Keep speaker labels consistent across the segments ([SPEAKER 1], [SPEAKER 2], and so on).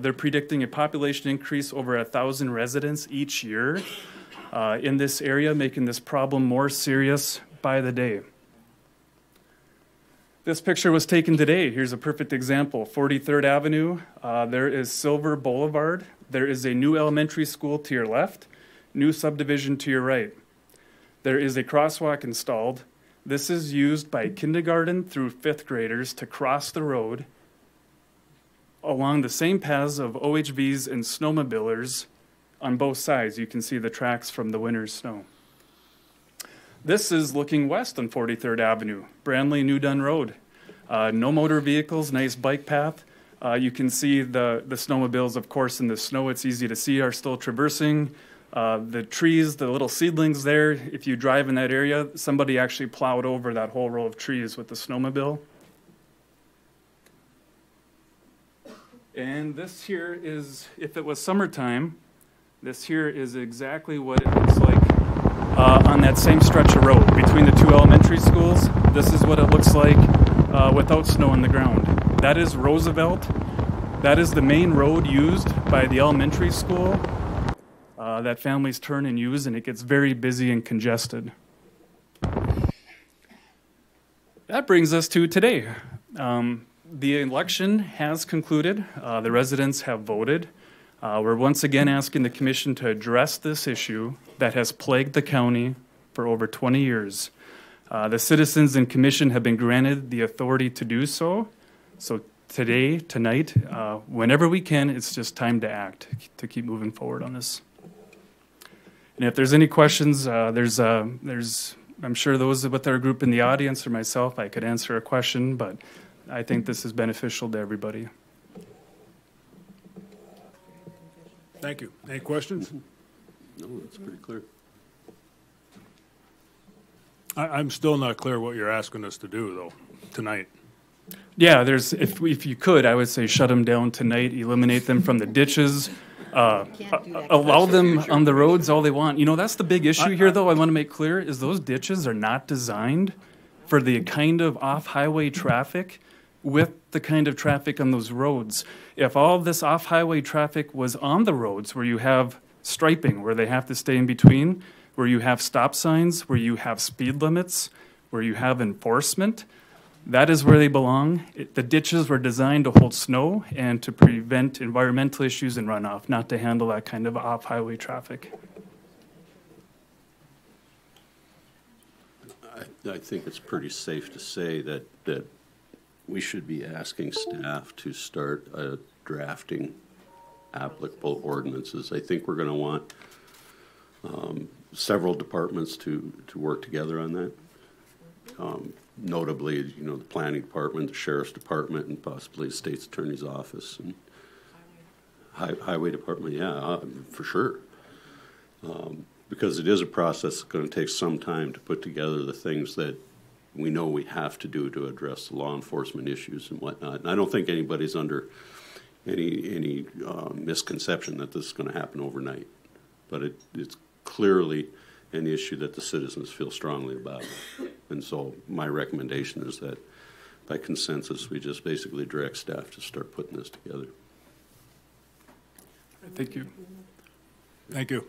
[SPEAKER 1] They're predicting a population increase over 1,000 residents each year in this area, making this problem more serious by the day. This picture was taken today. Here's a perfect example. 43rd Avenue, there is Silver Boulevard. There is a new elementary school to your left, new subdivision to your right. There is a crosswalk installed. This is used by kindergarten through 5th graders to cross the road along the same paths of OHVs and snowmobilers on both sides. You can see the tracks from the winter's snow. This is looking west on 43rd Avenue, Brandley New Dunn Road. No motor vehicles, nice bike path. You can see the snowmobiles, of course, in the snow, it's easy to see, are still traversing. The trees, the little seedlings there, if you drive in that area, somebody actually plowed over that whole row of trees with the snowmobile. And this here is, if it was summertime, this here is exactly what it looks like on that same stretch of road between the two elementary schools. This is what it looks like without snow on the ground. That is Roosevelt. That is the main road used by the elementary school that families turn and use, and it gets very busy and congested. That brings us to today. The election has concluded. The residents have voted. We're once again asking the commission to address this issue that has plagued the county for over 20 years. The citizens and commission have been granted the authority to do so. So today, tonight, whenever we can, it's just time to act, to keep moving forward on this. And if there's any questions, I'm sure those with our group in the audience or myself, I could answer a question, but I think this is beneficial to everybody.
[SPEAKER 2] Thank you. Any questions?
[SPEAKER 3] No, that's pretty clear.
[SPEAKER 2] I'm still not clear what you're asking us to do, though, tonight.
[SPEAKER 1] Yeah, if you could, I would say shut them down tonight, eliminate them from the ditches, allow them on the roads all they want. You know, that's the big issue here, though, I want to make clear, is those ditches are not designed for the kind of off-highway traffic with the kind of traffic on those roads. If all this off-highway traffic was on the roads where you have striping, where they have to stay in between, where you have stop signs, where you have speed limits, where you have enforcement, that is where they belong. The ditches were designed to hold snow and to prevent environmental issues and runoff, not to handle that kind of off-highway traffic.
[SPEAKER 3] I think it's pretty safe to say that we should be asking staff to start drafting applicable ordinances. I think we're going to want several departments to work together on that. Notably, you know, the planning department, the sheriff's department, and possibly the state's attorney's office and highway department. Yeah, for sure. Because it is a process that's going to take some time to put together the things that we know we have to do to address the law enforcement issues and whatnot. And I don't think anybody's under any misconception that this is going to happen overnight. But it's clearly an issue that the citizens feel strongly about. And so my recommendation is that by consensus, we just basically direct staff to start putting this together.
[SPEAKER 1] Thank you.
[SPEAKER 2] Thank you.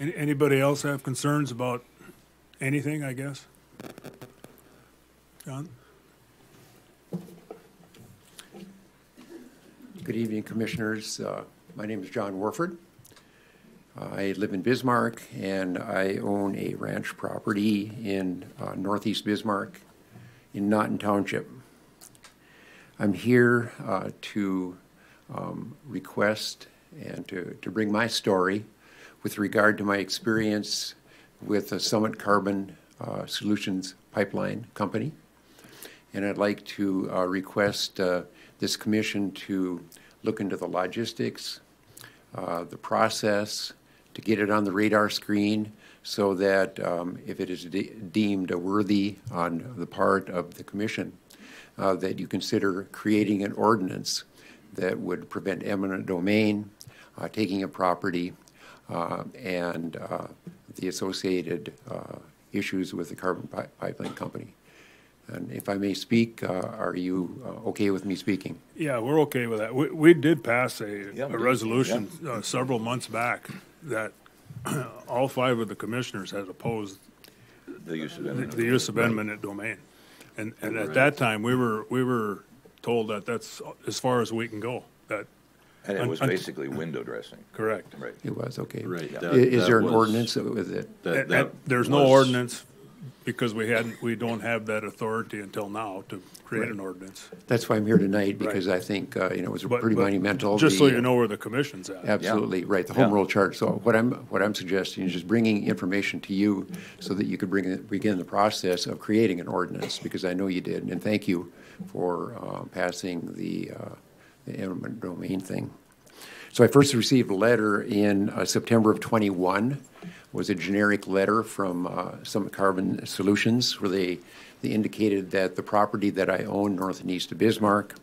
[SPEAKER 2] Anybody else have concerns about anything, I guess? John?
[SPEAKER 4] Good evening, Commissioners. My name is John Warford. I live in Bismarck, and I own a ranch property in northeast Bismarck in Naughton Township. I'm here to request and to bring my story with regard to my experience with the Summit Carbon Solutions Pipeline Company. And I'd like to request this commission to look into the logistics, the process, to get it on the radar screen so that if it is deemed worthy on the part of the commission, that you consider creating an ordinance that would prevent eminent domain, taking a property, and the associated issues with the carbon pipeline company. And if I may speak, are you okay with me speaking?
[SPEAKER 2] Yeah, we're okay with that. We did pass
[SPEAKER 5] Yeah,
[SPEAKER 2] a resolution several months back that all 5 of the commissioners had opposed
[SPEAKER 5] The use of eminent
[SPEAKER 2] the use of eminent domain. And at that time, we were told that that's as far as we can go. That
[SPEAKER 5] And it was basically window dressing.
[SPEAKER 2] correct.
[SPEAKER 5] Right.
[SPEAKER 4] It was, okay.
[SPEAKER 3] Right.
[SPEAKER 5] Yeah.
[SPEAKER 3] that-
[SPEAKER 4] Is
[SPEAKER 3] that
[SPEAKER 4] there an
[SPEAKER 3] was-
[SPEAKER 4] ordinance with it?
[SPEAKER 2] And there's no ordinance because we don't have that authority until now to create an ordinance.
[SPEAKER 4] That's why I'm here tonight, because I think, it was pretty monumental.
[SPEAKER 2] Just so
[SPEAKER 4] The-
[SPEAKER 2] you know where the commission's at.
[SPEAKER 4] Absolutely, right, the home rule chart. So what I'm suggesting is just bringing information to you so that you could begin the process of creating an ordinance, because I know you did, and thank you for passing the eminent domain thing. So I first received a letter in September of '21. Was a generic letter from Summit Carbon Solutions, where they indicated that the property that I own north and east of Bismarck,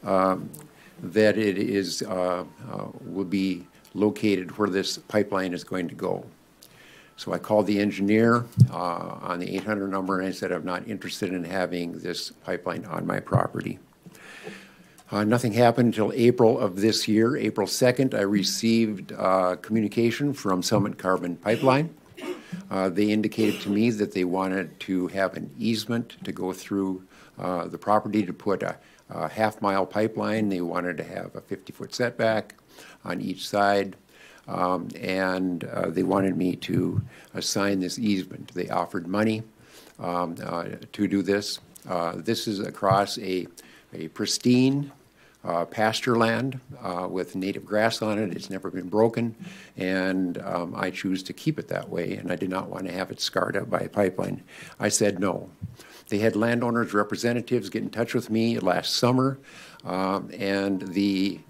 [SPEAKER 4] that it is will be located where this pipeline is going to go. So I called the engineer on the 800 number, and I said I'm not interested in having this pipeline on my property. Nothing happened until April of this year. April 2nd, I received communication from Summit Carbon Pipeline. They indicated to me that they wanted to have an easement to go through the property to put a half-mile pipeline. They wanted to have a 50-foot setback on each side, and they wanted me to sign this easement. They offered money to do this. This is across a pristine pasture land with native grass on it. It's never been broken, and I choose to keep it that way, and I did not want to have it scarred up by a pipeline. I said no. They had landowners' representatives get in touch with me last summer, and the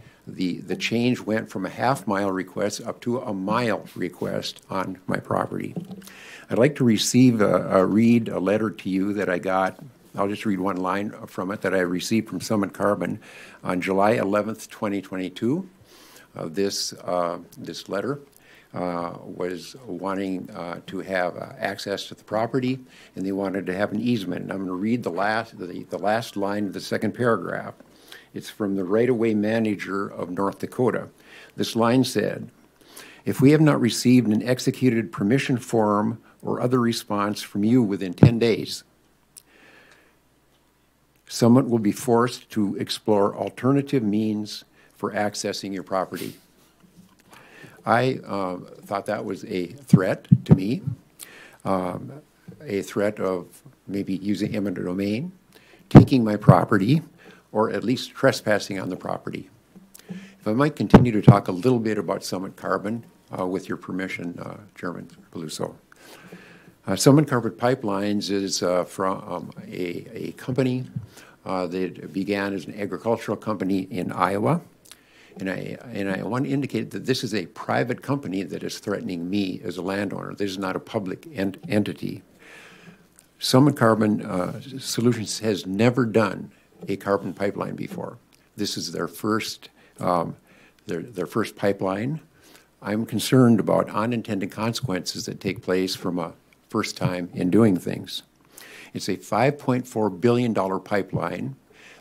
[SPEAKER 4] change went from a half-mile request up to a mile request on my property. I'd like to read a letter to you that I got. I'll just read one line from it that I received from Summit Carbon on July 11th, 2022. This letter was wanting to have access to the property, and they wanted to have an easement. And I'm going to read the last line of the second paragraph. It's from the right-of-way manager of North Dakota. This line said, "If we have not received an executed permission form or other response from you within 10 days, Summit will be forced to explore alternative means for accessing your property." I thought that was a threat to me, a threat of maybe using eminent domain, taking my property, or at least trespassing on the property. If I might continue to talk a little bit about Summit Carbon, with your permission, Chairman Peluso. Summit Carbon Pipelines is from a company that began as an agricultural company in Iowa. And I want to indicate that this is a private company that is threatening me as a landowner. This is not a public entity. Summit Carbon Solutions has never done a carbon pipeline before. This is their first pipeline. I'm concerned about unintended consequences that take place from a first time in doing things. It's a $5.4 billion pipeline.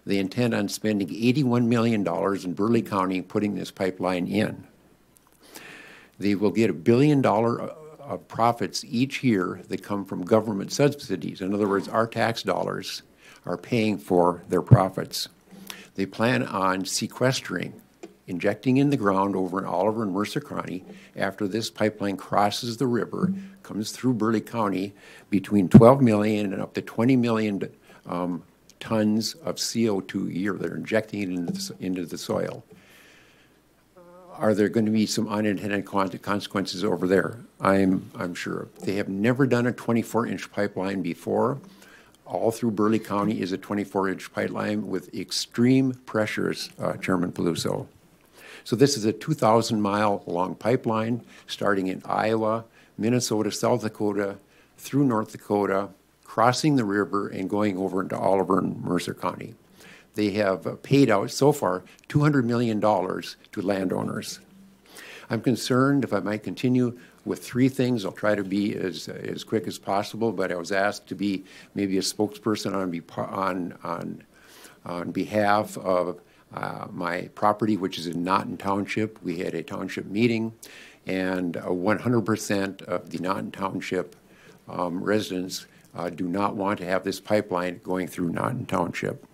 [SPEAKER 4] They intend on spending $81 million in Burleigh County putting this pipeline in. They will get $1 billion of profits each year that come from government subsidies. In other words, our tax dollars are paying for their profits. They plan on sequestering, injecting in the ground over in Oliver and Mercer County after this pipeline crosses the river, comes through Burleigh County, between 12 million and up to 20 million tons of CO2 a year. They're injecting it into the soil. Are there going to be some unintended consequences over there? I'm sure. They have never done a 24-inch pipeline before. All through Burleigh County is a 24-inch pipeline with extreme pressures, Chairman Peluso. So this is a 2,000-mile long pipeline starting in Iowa, Minnesota, South Dakota, through North Dakota, crossing the river and going over into Oliver and Mercer County. They have paid out so far $200 million to landowners. I'm concerned, if I might continue, with three things. I'll try to be as quick as possible, but I was asked to be maybe a spokesperson on behalf of my property, which is in Naughton Township. We had a township meeting, and 100% of the Naughton Township residents do not want to have this pipeline going through Naughton Township.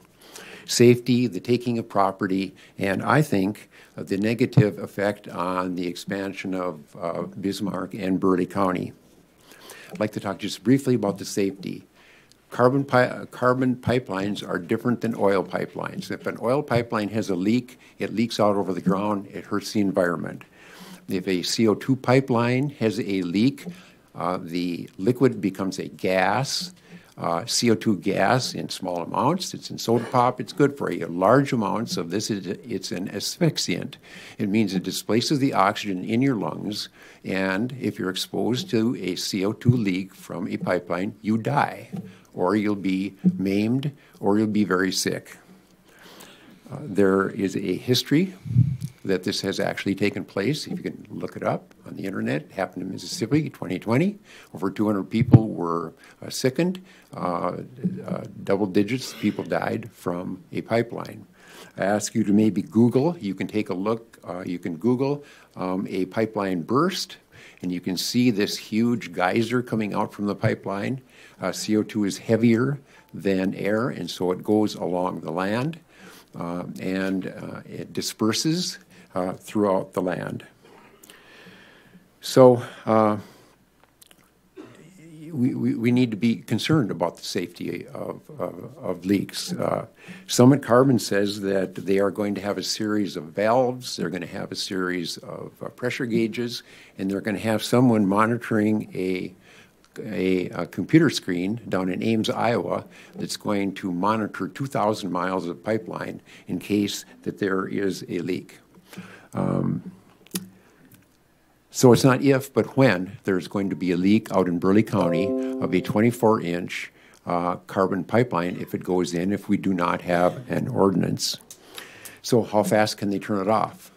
[SPEAKER 4] Safety, the taking of property, and I think the negative effect on the expansion of Bismarck and Burleigh County. I'd like to talk just briefly about the safety. Carbon pipelines are different than oil pipelines. If an oil pipeline has a leak, it leaks out over the ground, it hurts the environment. If a CO2 pipeline has a leak, the liquid becomes a gas. CO2 gas in small amounts, it's in soda pop, it's good for you. Large amounts of this, it's an asphyxiant. It means it displaces the oxygen in your lungs, and if you're exposed to a CO2 leak from a pipeline, you die, or you'll be maimed, or you'll be very sick. There is a history that this has actually taken place. If you can look it up on the internet, it happened in Mississippi, 2020. Over 200 people were sickened. Double digits of people died from a pipeline. I ask you to maybe Google. You can take a look. You can Google a pipeline burst, and you can see this huge geyser coming out from the pipeline. CO2 is heavier than air, and so it goes along the land, and it disperses throughout the land. So we need to be concerned about the safety of leaks. Summit Carbon says that they are going to have a series of valves, they're going to have a series of pressure gauges, and they're going to have someone monitoring a computer screen down in Ames, Iowa, that's going to monitor 2,000 miles of pipeline in case that there is a leak. So it's not if, but when there's going to be a leak out in Burleigh County of a 24-inch carbon pipeline if it goes in, if we do not have an ordinance. So how fast can they turn it off?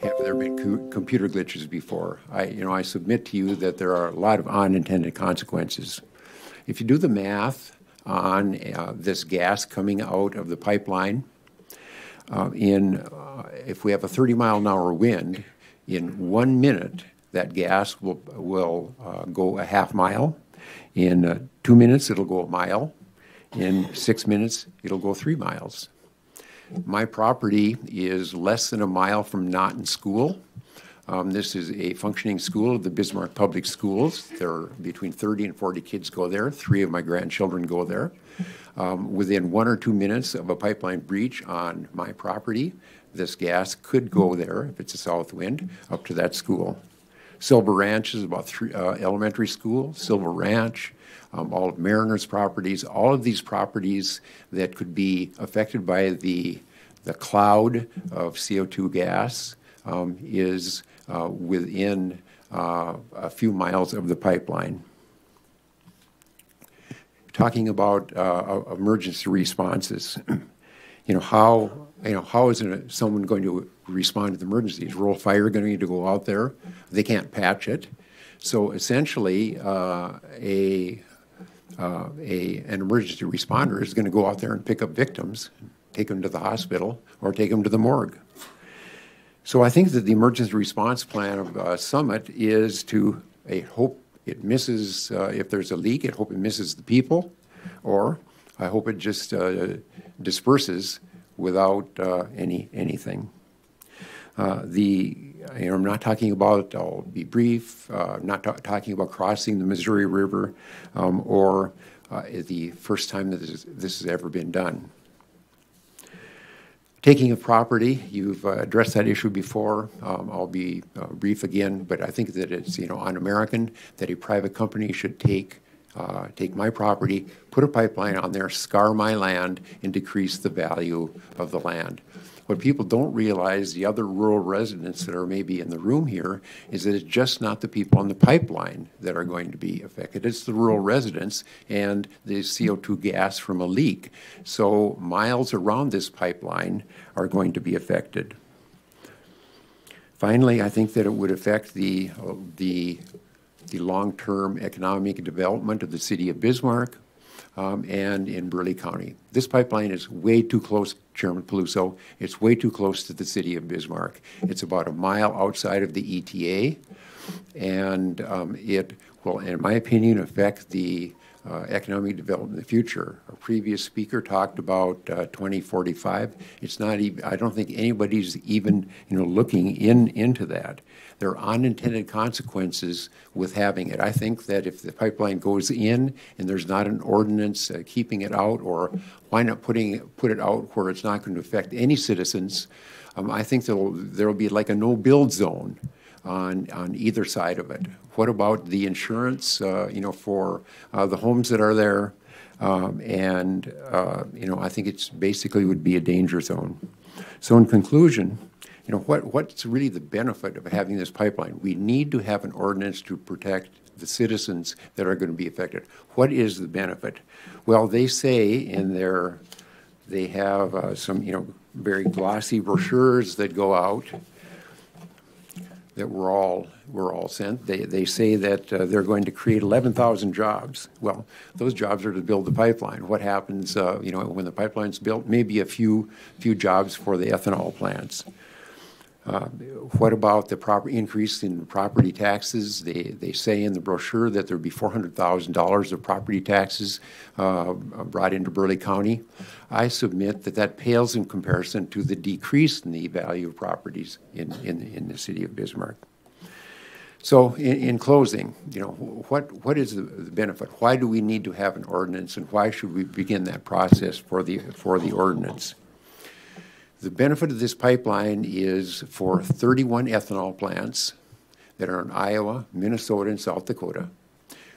[SPEAKER 4] Have there been computer glitches before? I submit to you that there are a lot of unintended consequences. If you do the math on this gas coming out of the pipeline, if we have a 30-mile-an-hour wind, in 1 minute, that gas will go a half mile. In 2 minutes, it'll go a mile. In 6 minutes, it'll go 3 miles. My property is less than a mile from Naughton School. This is a functioning school of the Bismarck Public Schools. There are between 30 and 40 kids go there. 3 of my grandchildren go there. Within 1 or 2 minutes of a pipeline breach on my property, this gas could go there, if it's a south wind, up to that school. Silver Ranch is about 3 elementary school. Silver Ranch, all of Mariner's properties, all of these properties that could be affected by the cloud of CO2 gas is within a few miles of the pipeline. Talking about emergency responses, how is someone going to respond to the emergencies? Rural fire going to need to go out there? They can't patch it. So essentially, an emergency responder is going to go out there and pick up victims, take them to the hospital, or take them to the morgue. So I think that the emergency response plan of Summit is to hope it misses, if there's a leak, I hope it misses the people, or I hope it just disperses without anything. I'm not talking about, I'll be brief, not talking about crossing the Missouri River or the first time that this has ever been done. Taking of property, you've addressed that issue before. I'll be brief again, but I think that it's un-American that a private company should take my property, put a pipeline on there, scar my land, and decrease the value of the land. What people don't realize, the other rural residents that are maybe in the room here, is that it's just not the people on the pipeline that are going to be affected. It's the rural residents and the CO2 gas from a leak. So miles around this pipeline are going to be affected. Finally, I think that it would affect the long-term economic development of the city of Bismarck and in Burleigh County. This pipeline is way too close, Chairman Peluso. It's way too close to the city of Bismarck. It's about a mile outside of the ETA, and it will, in my opinion, affect the economic development in the future. A previous speaker talked about 2045. It's not even, I don't think anybody's even looking into that. There are unintended consequences with having it. I think that if the pipeline goes in and there's not an ordinance keeping it out, or why not put it out where it's not going to affect any citizens, I think there'll be like a no-build zone on either side of it. What about the insurance, for the homes that are there? I think it's basically would be a danger zone. So in conclusion, what's really the benefit of having this pipeline? We need to have an ordinance to protect the citizens that are going to be affected. What is the benefit? Well, they say in they have some, very glossy brochures that go out that we're all sent. They say that they're going to create 11,000 jobs. Well, those jobs are to build the pipeline. What happens, when the pipeline's built? Maybe a few jobs for the ethanol plants. What about the increase in property taxes? They say in the brochure that there'd be $400,000 of property taxes brought into Burleigh County. I submit that pales in comparison to the decrease in the value of properties in the city of Bismarck. So in closing, what is the benefit? Why do we need to have an ordinance, and why should we begin that process for the ordinance? The benefit of this pipeline is for 31 ethanol plants that are in Iowa, Minnesota, and South Dakota.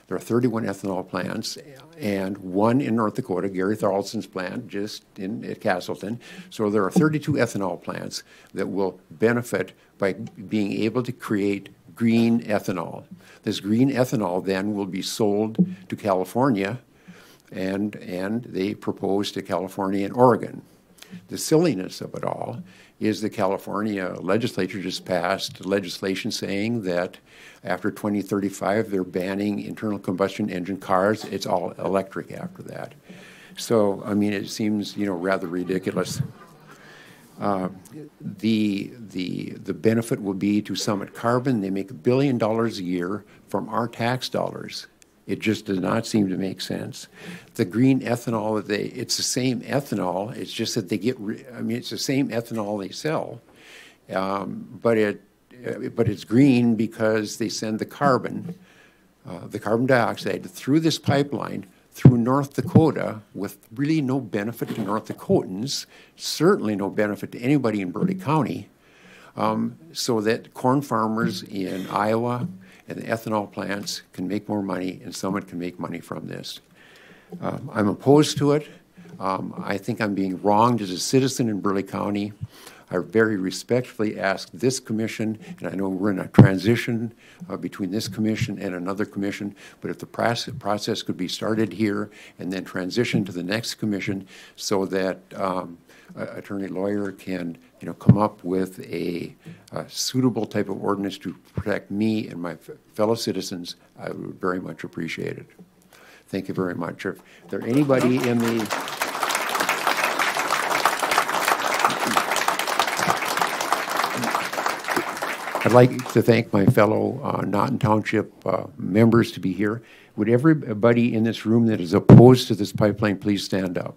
[SPEAKER 4] There are 31 ethanol plants, and one in North Dakota, Gary Tharlson's plant, just at Castleton. So there are 32 ethanol plants that will benefit by being able to create green ethanol. This green ethanol then will be sold to California, and they propose to California and Oregon. The silliness of it all is the California legislature just passed legislation saying that after 2035 they're banning internal combustion engine cars. It's all electric after that. So, I mean, it seems, rather ridiculous. The benefit will be to Summit Carbon. They make $1 billion a year from our tax dollars. It just does not seem to make sense. The green ethanol, it's the same ethanol. It's just that they it's the same ethanol they sell, but it's green because they send the carbon dioxide through this pipeline through North Dakota with really no benefit to North Dakotans, certainly no benefit to anybody in Burleigh County, so that corn farmers in Iowa and the ethanol plants can make more money, and Summit can make money from this. I'm opposed to it. I think I'm being wronged as a citizen in Burleigh County. I very respectfully ask this commission, and I know we're in a transition between this commission and another commission, but if the process could be started here and then transition to the next commission so that attorney lawyer can come up with a suitable type of ordinance to protect me and my fellow citizens, I would very much appreciate it. Thank you very much. If there anybody in the I'd like to thank my fellow Naughton Township members to be here. Would everybody in this room that is opposed to this pipeline please stand up?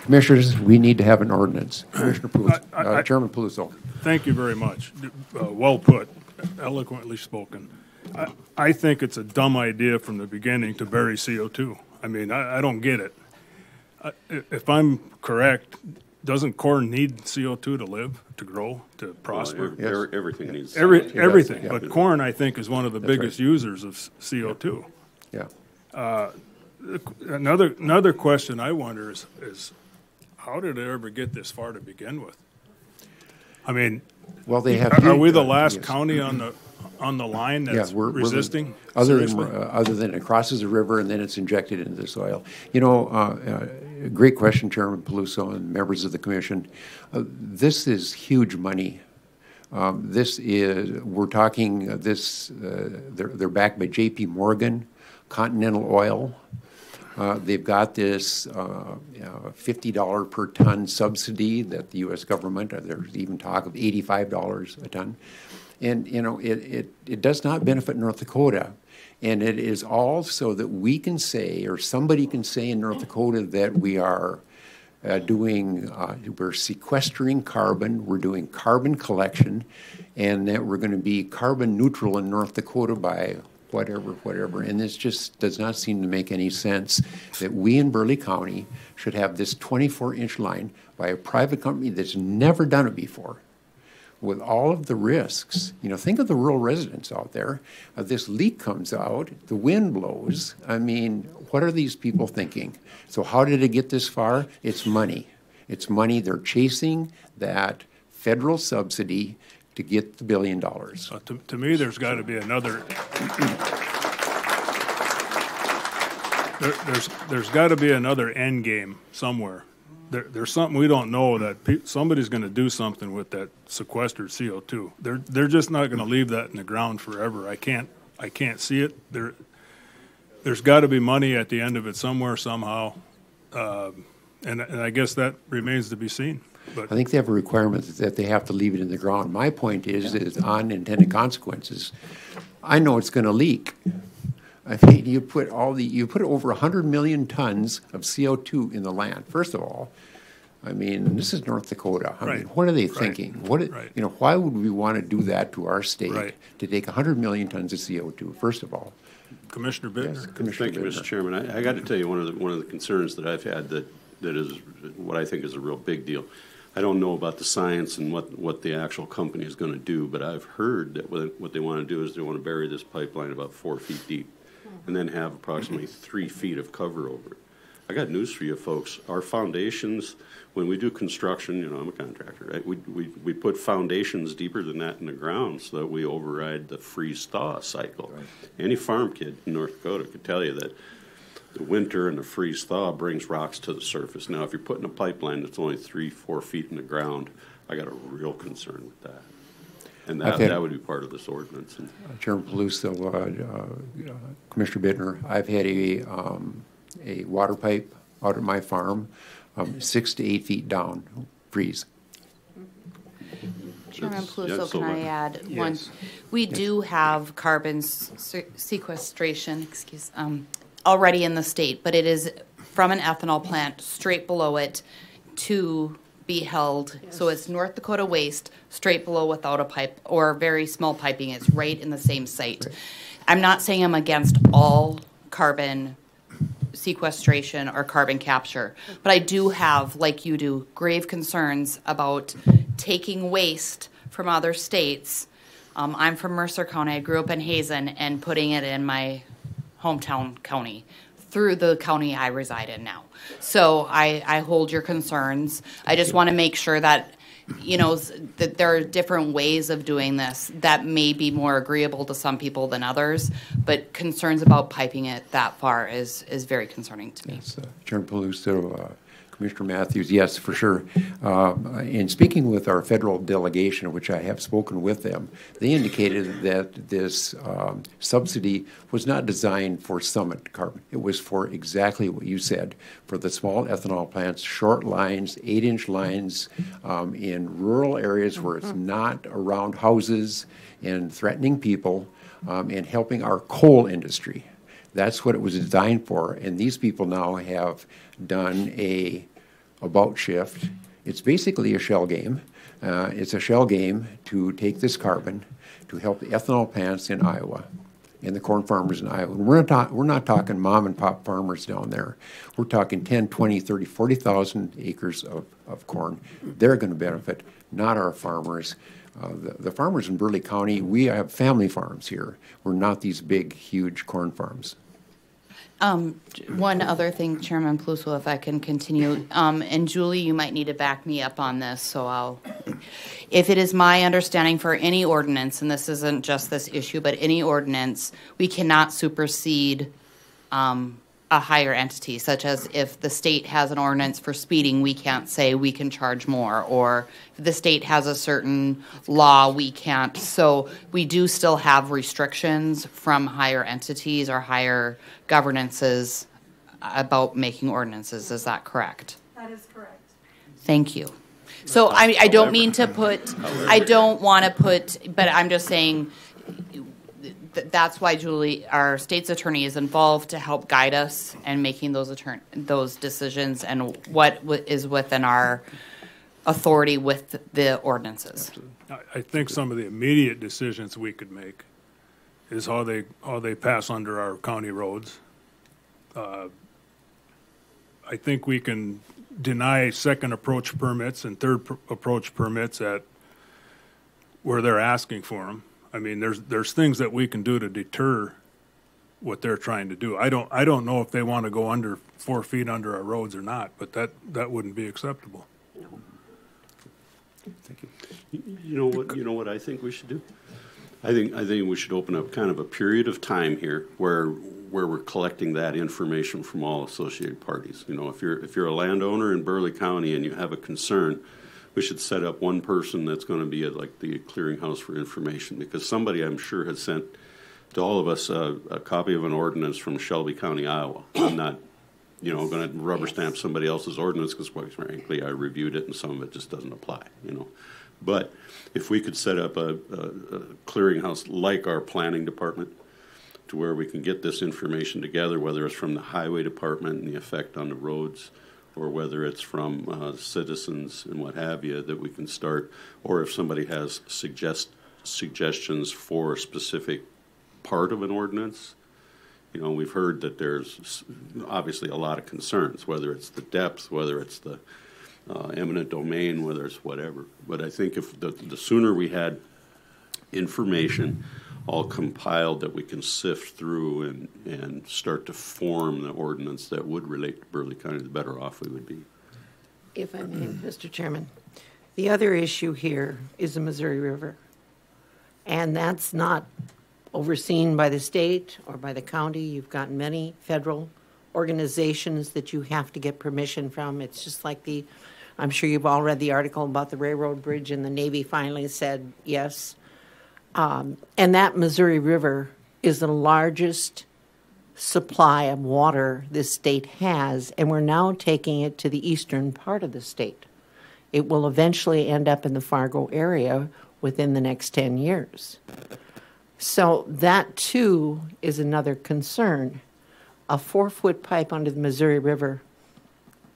[SPEAKER 4] Commissioners, we need to have an ordinance. Commissioner Peluso, Chairman Peluso.
[SPEAKER 2] Thank you very much. Well put, eloquently spoken. I think it's a dumb idea from the beginning to bury CO2. I mean, I don't get it. If I'm correct, doesn't corn need CO2 to live, to grow, to prosper?
[SPEAKER 3] Well, everything needs
[SPEAKER 2] everything.
[SPEAKER 4] Yeah.
[SPEAKER 2] But corn, I think, is one of the biggest users of CO2.
[SPEAKER 4] Yeah.
[SPEAKER 2] Another question I wonder is how did it ever get this far to begin with? I mean,
[SPEAKER 4] well, they have.
[SPEAKER 2] Are we the last county on on the line that's
[SPEAKER 4] we're
[SPEAKER 2] resisting?
[SPEAKER 4] other
[SPEAKER 2] Seriously?
[SPEAKER 4] than it crosses the river and then it's injected into the soil. You know, great question, Chairman Peluso and members of the commission. This is huge money. We're talking they're backed by J.P. Morgan, Continental Oil. They've got this $50 per ton subsidy that the U.S. government, there's even talk of $85 a ton. And, you know, it does not benefit North Dakota. And it is all so that we can say, or somebody can say in North Dakota, that we are we're sequestering carbon, we're doing carbon collection, and that we're going to be carbon neutral in North Dakota by whatever. And this just does not seem to make any sense that we in Burleigh County should have this 24-inch line by a private company that's never done it before, with all of the risks. You know, think of the rural residents out there. This leak comes out, the wind blows. I mean, what are these people thinking? So how did it get this far? It's money. It's money. They're chasing that federal subsidy to get the $1 billion.
[SPEAKER 2] To me, there's got to be another. There's got to be another end game somewhere. There's something we don't know that somebody's going to do something with that sequestered CO2. They're just not going to leave that in the ground forever. I can't see it. There's got to be money at the end of it somewhere somehow, and I guess that remains to be seen. But
[SPEAKER 4] I think they have a requirement that they have to leave it in the ground. My point is unintended consequences. I know it's going to leak. I mean, you put over 100 million tons of CO2 in the land. First of all, I mean, this is North Dakota. I mean, what are they thinking? You know, why would we want to do that to our state to take 100 million tons of CO2? First of all,
[SPEAKER 2] Commissioner Bittner.
[SPEAKER 4] Yes, Commissioner
[SPEAKER 3] Thank you, Mr. Chairman. I got to tell you one of the concerns that I've had that is what I think is a real big deal. I don't know about the science and what the actual company is going to do, but I've heard that what they want to do is they want to bury this pipeline about 4 feet deep and then have approximately 3 feet of cover over it. I got news for you folks. Our foundations, when we do construction, you know, I'm a contractor, right? We put foundations deeper than that in the ground so that we override the freeze-thaw cycle. Right. Any farm kid in North Dakota could tell you that the winter and the freeze-thaw brings rocks to the surface. Now, if you're putting a pipeline that's only 3-4 feet in the ground, I got a real concern with that. And that would be part of this ordinance.
[SPEAKER 4] Chairman Peluso, Commissioner Bittner, I've had a water pipe out at my farm 6 to 8 feet down, freeze.
[SPEAKER 6] Chairman Peluso, can I add one? We do have carbon sequestration, already in the state, but it is from an ethanol plant straight below it to be held. Yes. So it's North Dakota waste straight below without a pipe or very small piping. It's right in the same site. Right. I'm not saying I'm against all carbon sequestration or carbon capture, but I do have, like you do, grave concerns about taking waste from other states. I'm from Mercer County. I grew up in Hazen, and putting it in my hometown county through the county I reside in now. So I hold your concerns. I just want to make sure that, you know, that there are different ways of doing this that may be more agreeable to some people than others, but concerns about piping it that far is very concerning to me.
[SPEAKER 4] Yes, Chairman Peluso, Commissioner Matthews, yes, for sure. In speaking with our federal delegation, which I have spoken with them, they indicated that this subsidy was not designed for summit carbon. It was for exactly what you said, for the small ethanol plants, short lines, 8-inch lines in rural areas where it's not around houses and threatening people, and helping our coal industry. That's what it was designed for, and these people now have done a about shift. It's basically a shell game. It's a shell game to take this carbon to help the ethanol plants in Iowa and the corn farmers in Iowa. And we're not talking mom and pop farmers down there. We're talking 10, 20, 30, 40,000 acres of corn. They're going to benefit, not our farmers. The farmers in Burleigh County, we have family farms here. We're not these big, huge corn farms.
[SPEAKER 6] One other thing, Chairman Peluso, if I can continue, and Julie, you might need to back me up on this, so If it is my understanding for any ordinance, and this isn't just this issue, but any ordinance, we cannot supersede a higher entity, such as if the state has an ordinance for speeding, we can't say we can charge more, or if the state has a certain law, we can't. So we do still have restrictions from higher entities or higher governances about making ordinances. Is that correct?
[SPEAKER 7] That is correct.
[SPEAKER 6] Thank you. So I don't mean to put, I don't want to put, but I'm just saying, that's why Julie, our state's attorney, is involved to help guide us in making those decisions and what is within our authority with the ordinances.
[SPEAKER 2] I think some of the immediate decisions we could make is how they pass under our county roads. I think we can deny second approach permits and third approach permits at where they're asking for them. I mean, there's things that we can do to deter what they're trying to do. I don't know if they want to go under 4 feet under our roads or not, but that wouldn't be acceptable.
[SPEAKER 3] Thank you. You know what I think we should do? I think we should open up kind of a period of time here where we're collecting that information from all associated parties. You know, if you're a landowner in Burleigh County and you have a concern, we should set up one person that's going to be at like the clearinghouse for information, because somebody, I'm sure, has sent to all of us a copy of an ordinance from Shelby County, Iowa. I'm not, going to rubber stamp somebody else's ordinance because, quite frankly, I reviewed it and some of it just doesn't apply. But if we could set up a clearinghouse like our planning department, to where we can get this information together, whether it's from the highway department and the effect on the roads, or whether it's from citizens and what have you, that we can start, or if somebody has suggestions for a specific part of an ordinance. We've heard that there's obviously a lot of concerns, whether it's the depth, whether it's the eminent domain, whether it's whatever. But I think if the sooner we had information all compiled that we can sift through and start to form the ordinance that would relate to Burleigh County, the better off we would be.
[SPEAKER 8] If I may, Mr. Chairman, the other issue here is the Missouri River. And that's not overseen by the state or by the county. You've got many federal organizations that you have to get permission from. It's just like I'm sure you've all read the article about the railroad bridge, and the Navy finally said yes. And that Missouri River is the largest supply of water this state has, and we're now taking it to the eastern part of the state. It will eventually end up in the Fargo area within the next 10 years. So that, too, is another concern. A 4-foot pipe under the Missouri River,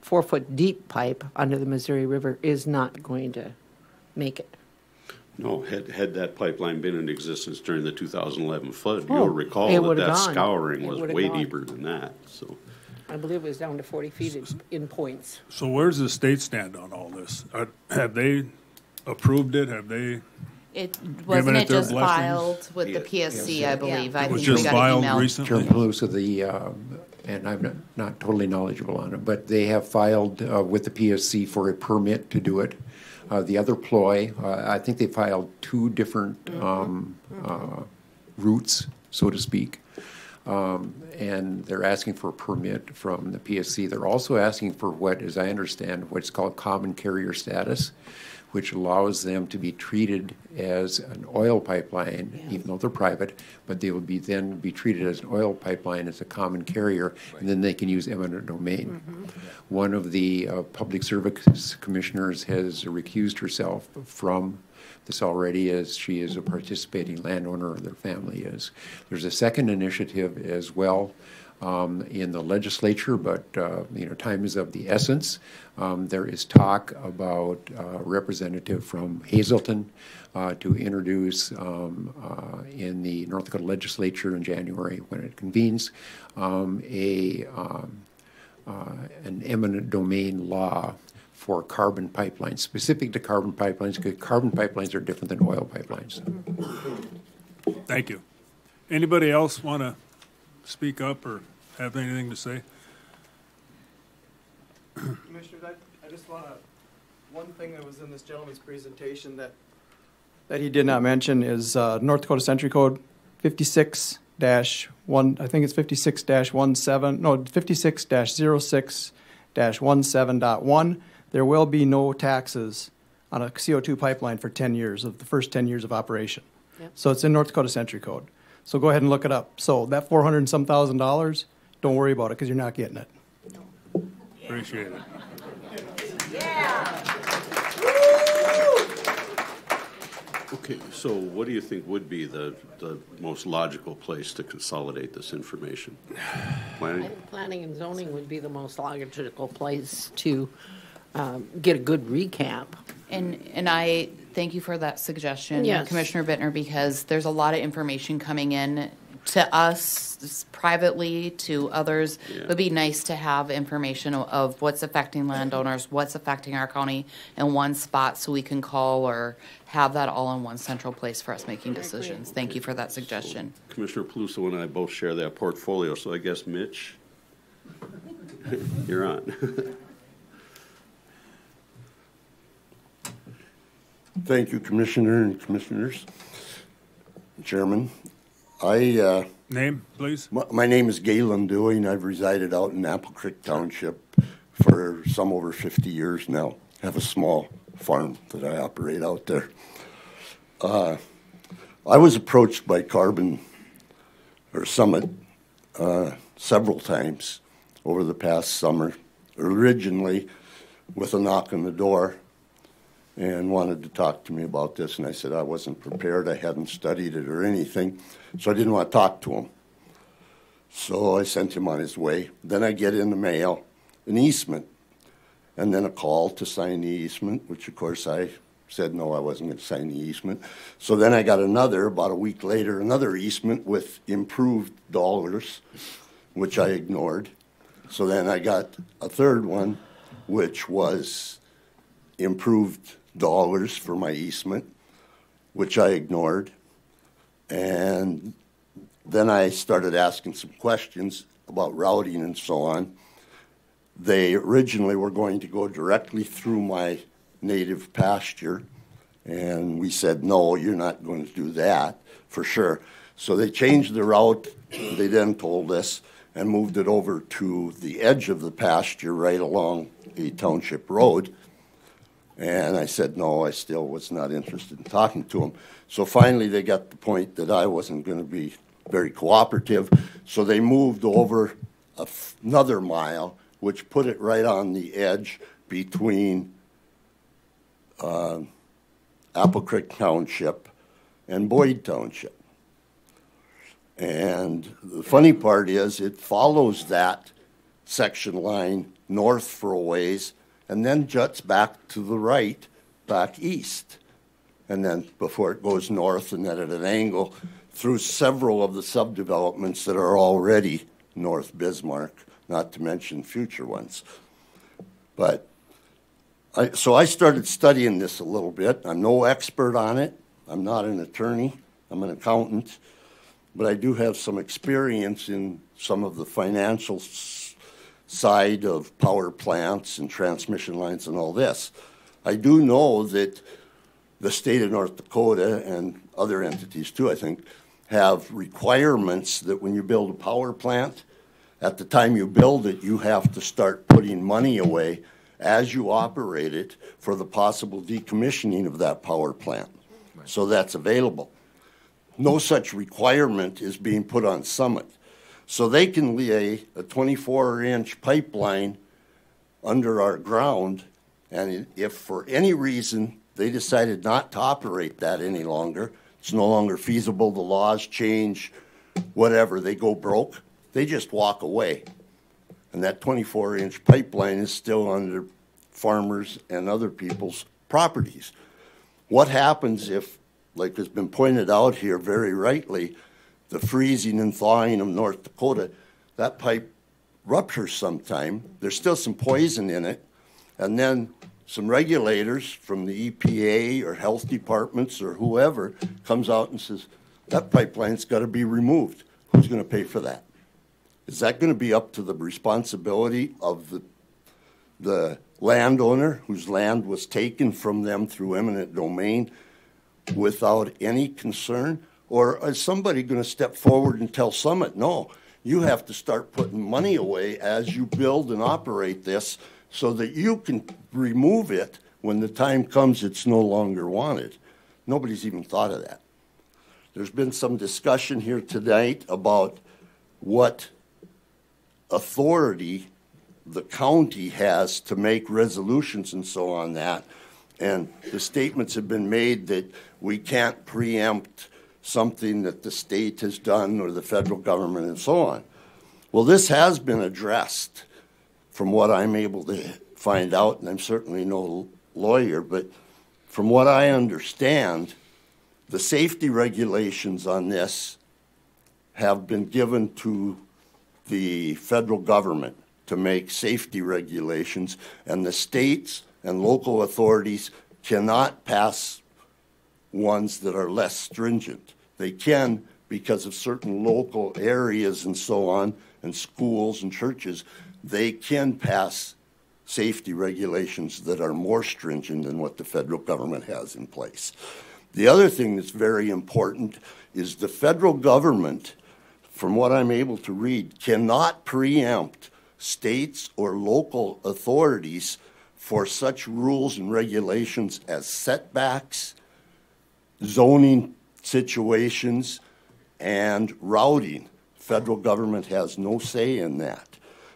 [SPEAKER 8] 4-foot deep pipe under the Missouri River is not going to make it.
[SPEAKER 3] No, had that pipeline been in existence during the 2011 flood, you'll recall that scouring was way deeper than that. So,
[SPEAKER 8] I believe it was down to 40 feet in points.
[SPEAKER 2] So where's the state stand on all this? Have they approved it? Have they?
[SPEAKER 6] Wasn't it
[SPEAKER 2] their
[SPEAKER 6] just
[SPEAKER 2] blessings?
[SPEAKER 6] Filed with the PSC, I believe. I
[SPEAKER 2] It was
[SPEAKER 6] think we
[SPEAKER 2] just
[SPEAKER 6] got
[SPEAKER 2] filed
[SPEAKER 6] an email.
[SPEAKER 2] recently?
[SPEAKER 4] Chairman Pelusa, and I'm not totally knowledgeable on it, but they have filed with the PSC for a permit to do it. The other ploy, I think they filed 2 different routes, so to speak, and they're asking for a permit from the PSC. They're also asking for what, as I understand, what's called common carrier status, which allows them to be treated as an oil pipeline, even though they're private, but they would then be treated as an oil pipeline as a common carrier, and then they can use eminent domain. One of the public service commissioners has recused herself from this already, as she is a participating landowner, or their family is. There's a second initiative as well in the legislature, but time is of the essence. There is talk about a representative from Hazelton to introduce in the North Dakota legislature in January when it convenes an eminent domain law for carbon pipelines, specific to carbon pipelines, because carbon pipelines are different than oil pipelines.
[SPEAKER 2] Thank you. Anybody else want to speak up or have anything to say?
[SPEAKER 9] Commissioners, I just want to
[SPEAKER 7] One thing that was in this gentleman's presentation that he did not mention is North Dakota Century Code 56-1, I think it's 56-17, no, 56-06-17.1. There will be no taxes on a CO2 pipeline for 10 years, of the first 10 years of operation.
[SPEAKER 8] Yep.
[SPEAKER 7] So it's in North Dakota Century Code. So go ahead and look it up. So that $400 and some thousand, don't worry about it because you're not getting it.
[SPEAKER 2] Appreciate it.
[SPEAKER 3] Okay, so what do you think would be the most logical place to consolidate this information? Planning?
[SPEAKER 8] Planning and zoning would be the most logical place to get a good recap.
[SPEAKER 6] And I thank you for that suggestion,
[SPEAKER 8] Yes.
[SPEAKER 6] Commissioner Bittner, because there's a lot of information coming in to us privately, to others.
[SPEAKER 3] Yeah.
[SPEAKER 6] It would be nice to have information of what's affecting landowners, what's affecting our county in one spot so we can call or have that all in one central place for us making decisions. Thank you for that suggestion.
[SPEAKER 3] Commissioner Paluso and I both share that portfolio, so I guess Mitch, you're on.
[SPEAKER 9] Thank you, Commissioner and Commissioners. Chairman,
[SPEAKER 2] Name, please?
[SPEAKER 9] my name is Galen Dewey, and I've resided out in Apple Creek Township for some over 50 years now. I have a small farm that I operate out there. I was approached by Summit several times over the past summer, originally with a knock on the door, and wanted to talk to me about this, and I said I wasn't prepared. I hadn't studied it or anything, so I didn't want to talk to him. So I sent him on his way. Then I get in the mail an easement, and then a call to sign the easement, which of course I said no, I wasn't going to sign the easement. So then I got about a week later, another easement with improved dollars, which I ignored. So then I got a third one, which was improved dollars for my easement, which I ignored. And then I started asking some questions about routing and so on. They originally were going to go directly through my native pasture, and we said, no, you're not going to do that for sure. So they changed the route, they then told us, and moved it over to the edge of the pasture right along a township road. And I said, no, I still was not interested in talking to them. So finally they got the point that I wasn't going to be very cooperative. So they moved over another mile, which put it right on the edge between Apple Creek Township and Boyd Township. And the funny part is it follows that section line north for a ways, and then juts back to the right, back east. And then before it goes north and then at an angle through several of the subdevelopments that are already North Bismarck, not to mention future ones. But so I started studying this a little bit. I'm no expert on it. I'm not an attorney. I'm an accountant. But I do have some experience in some of the financial side of power plants and transmission lines and all this. I do know that the state of North Dakota and other entities too, I think, have requirements that when you build a power plant, at the time you build it, you have to start putting money away as you operate it for the possible decommissioning of that power plant. Right. So that's available. No such requirement is being put on Summit. So they can lay a 24-inch pipeline under our ground, and if for any reason they decided not to operate that any longer, it's no longer feasible, the laws change, whatever, they go broke, they just walk away. And that 24-inch pipeline is still under farmers and other people's properties. What happens if, like has been pointed out here very rightly, the freezing and thawing of North Dakota, that pipe ruptures sometime. There's still some poison in it. And then some regulators from the EPA or health departments or whoever comes out and says, that pipeline's got to be removed. Who's going to pay for that? Is that going to be up to the responsibility of the the landowner whose land was taken from them through eminent domain without any concern? Or is somebody going to step forward and tell Summit, no, you have to start putting money away as you build and operate this so that you can remove it when the time comes it's no longer wanted? Nobody's even thought of that. There's been some discussion here tonight about what authority the county has to make resolutions and so on that. And the statements have been made that we can't preempt something that the state has done or the federal government and so on. Well, this has been addressed from what I'm able to find out, and I'm certainly no lawyer, but from what I understand, the safety regulations on this have been given to the federal government to make safety regulations, and the states and local authorities cannot pass ones that are less stringent. They can because of certain local areas and so on, and schools and churches, they can pass safety regulations that are more stringent than what the federal government has in place. The other thing that's very important is the federal government, from what I'm able to read, cannot preempt states or local authorities for such rules and regulations as setbacks, zoning situations, and routing. Federal government has no say in that.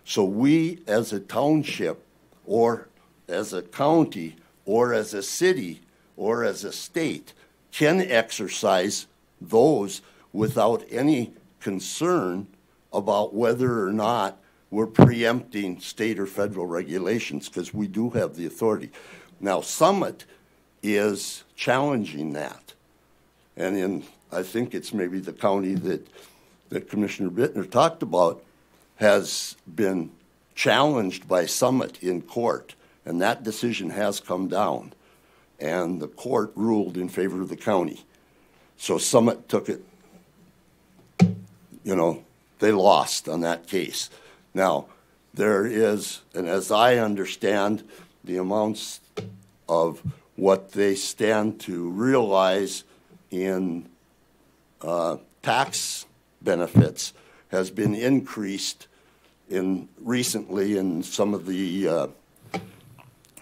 [SPEAKER 9] So we as a township or as a county or as a city or as a state can exercise those without any concern about whether or not we're preempting state or federal regulations, because we do have the authority. Now, Summit is challenging that. And I think it's maybe the county that Commissioner Bittner talked about has been challenged by Summit in court, and that decision has come down, and the court ruled in favor of the county. So Summit took it, they lost on that case. Now, there is, and as I understand, the amounts of what they stand to realize in tax benefits has been increased recently in some of the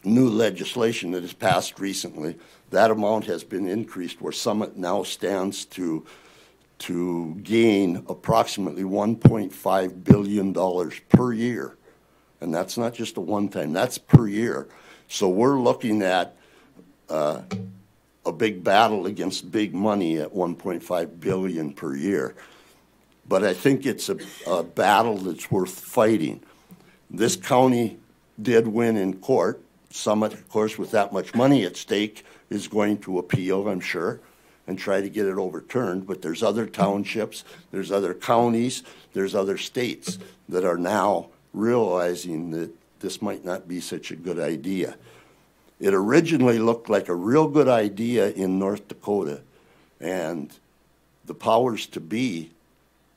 [SPEAKER 9] new legislation that has passed recently. That amount has been increased, where Summit now stands to gain approximately $1.5 billion per year. And that's not just a one-time, that's per year. So we're looking at a big battle against big money at $1.5 billion per year. But I think it's a battle that's worth fighting. This county did win in court. Summit, of course, with that much money at stake, is going to appeal, I'm sure, and try to get it overturned. But there's other townships, there's other counties, there's other states that are now realizing that this might not be such a good idea. It originally looked like a real good idea in North Dakota, and the powers to be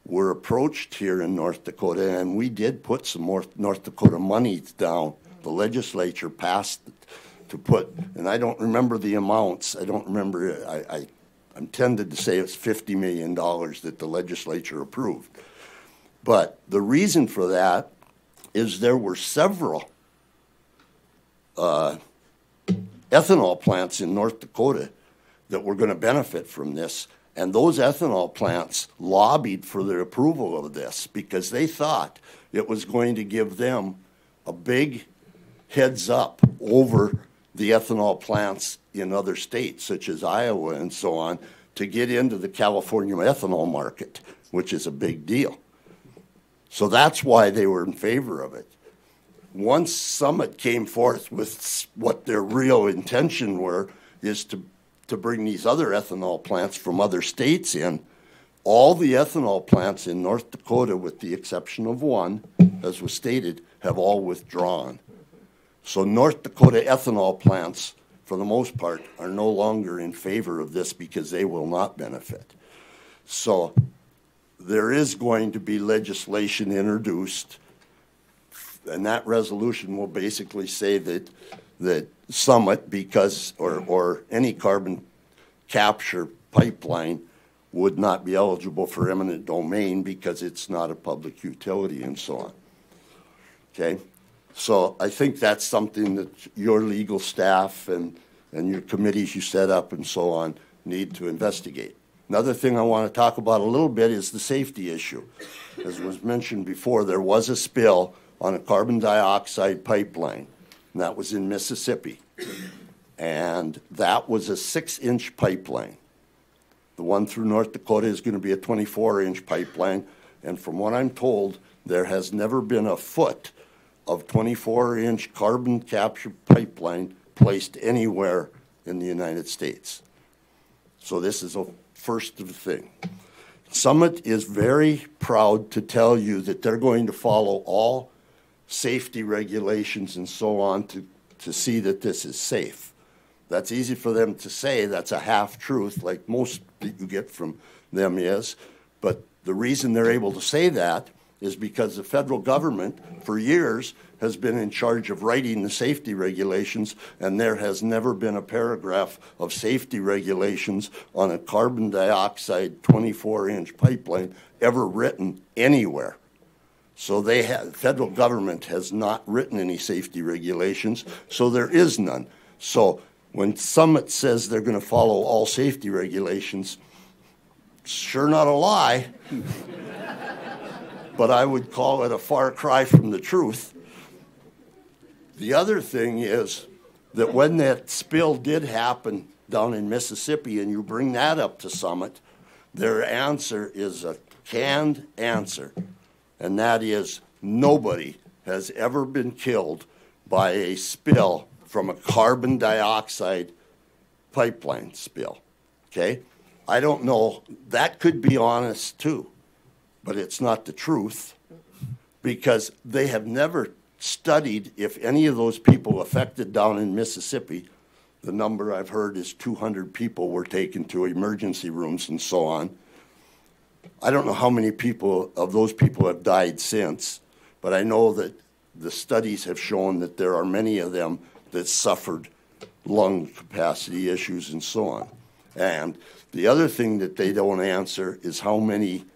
[SPEAKER 9] were approached here in North Dakota, and we did put some more North Dakota money down. The legislature passed to put, and I don't remember the amounts. I don't remember. I'm tempted to say it's $50 million that the legislature approved. But the reason for that is there were several ethanol plants in North Dakota that were going to benefit from this. And those ethanol plants lobbied for the approval of this because they thought it was going to give them a big heads up over the ethanol plants in other states, such as Iowa and so on, to get into the California ethanol market, which is a big deal. So that's why they were in favor of it. Once Summit came forth with what their real intention is to bring these other ethanol plants from other states in, all the ethanol plants in North Dakota, with the exception of one, as was stated, have all withdrawn. So North Dakota ethanol plants, for the most part, are no longer in favor of this because they will not benefit. So there is going to be legislation introduced And that resolution will basically say that Summit, because, or any carbon capture pipeline would not be eligible for eminent domain because it's not a public utility and so on. Okay? So I think that's something that your legal staff and your committees you set up and so on need to investigate. Another thing I want to talk about a little bit is the safety issue. As was mentioned before, there was a spill on a carbon dioxide pipeline, and that was in Mississippi. And that was a 6-inch pipeline. The one through North Dakota is going to be a 24-inch pipeline, and from what I'm told, there has never been a foot of 24-inch carbon capture pipeline placed anywhere in the United States. So this is a first of the thing. Summit is very proud to tell you that they're going to follow all safety regulations and so on to see that this is safe. That's easy for them to say. That's a half-truth, like most that you get from them is. But the reason they're able to say that is because the federal government, for years, has been in charge of writing the safety regulations, and there has never been a paragraph of safety regulations on a carbon dioxide 24-inch pipeline ever written anywhere. So the federal government has not written any safety regulations, so there is none. So when Summit says they're going to follow all safety regulations, sure not a lie, but I would call it a far cry from the truth. The other thing is that when that spill did happen down in Mississippi and you bring that up to Summit, their answer is a canned answer, and that is nobody has ever been killed by a spill from a carbon dioxide pipeline spill, okay? I don't know. That could be honest too, but it's not the truth because they have never studied if any of those people affected down in Mississippi, the number I've heard is 200 people were taken to emergency rooms and so on. I don't know how many people of those people have died since, but I know that the studies have shown that there are many of them that suffered lung capacity issues and so on. And the other thing that they don't answer is how many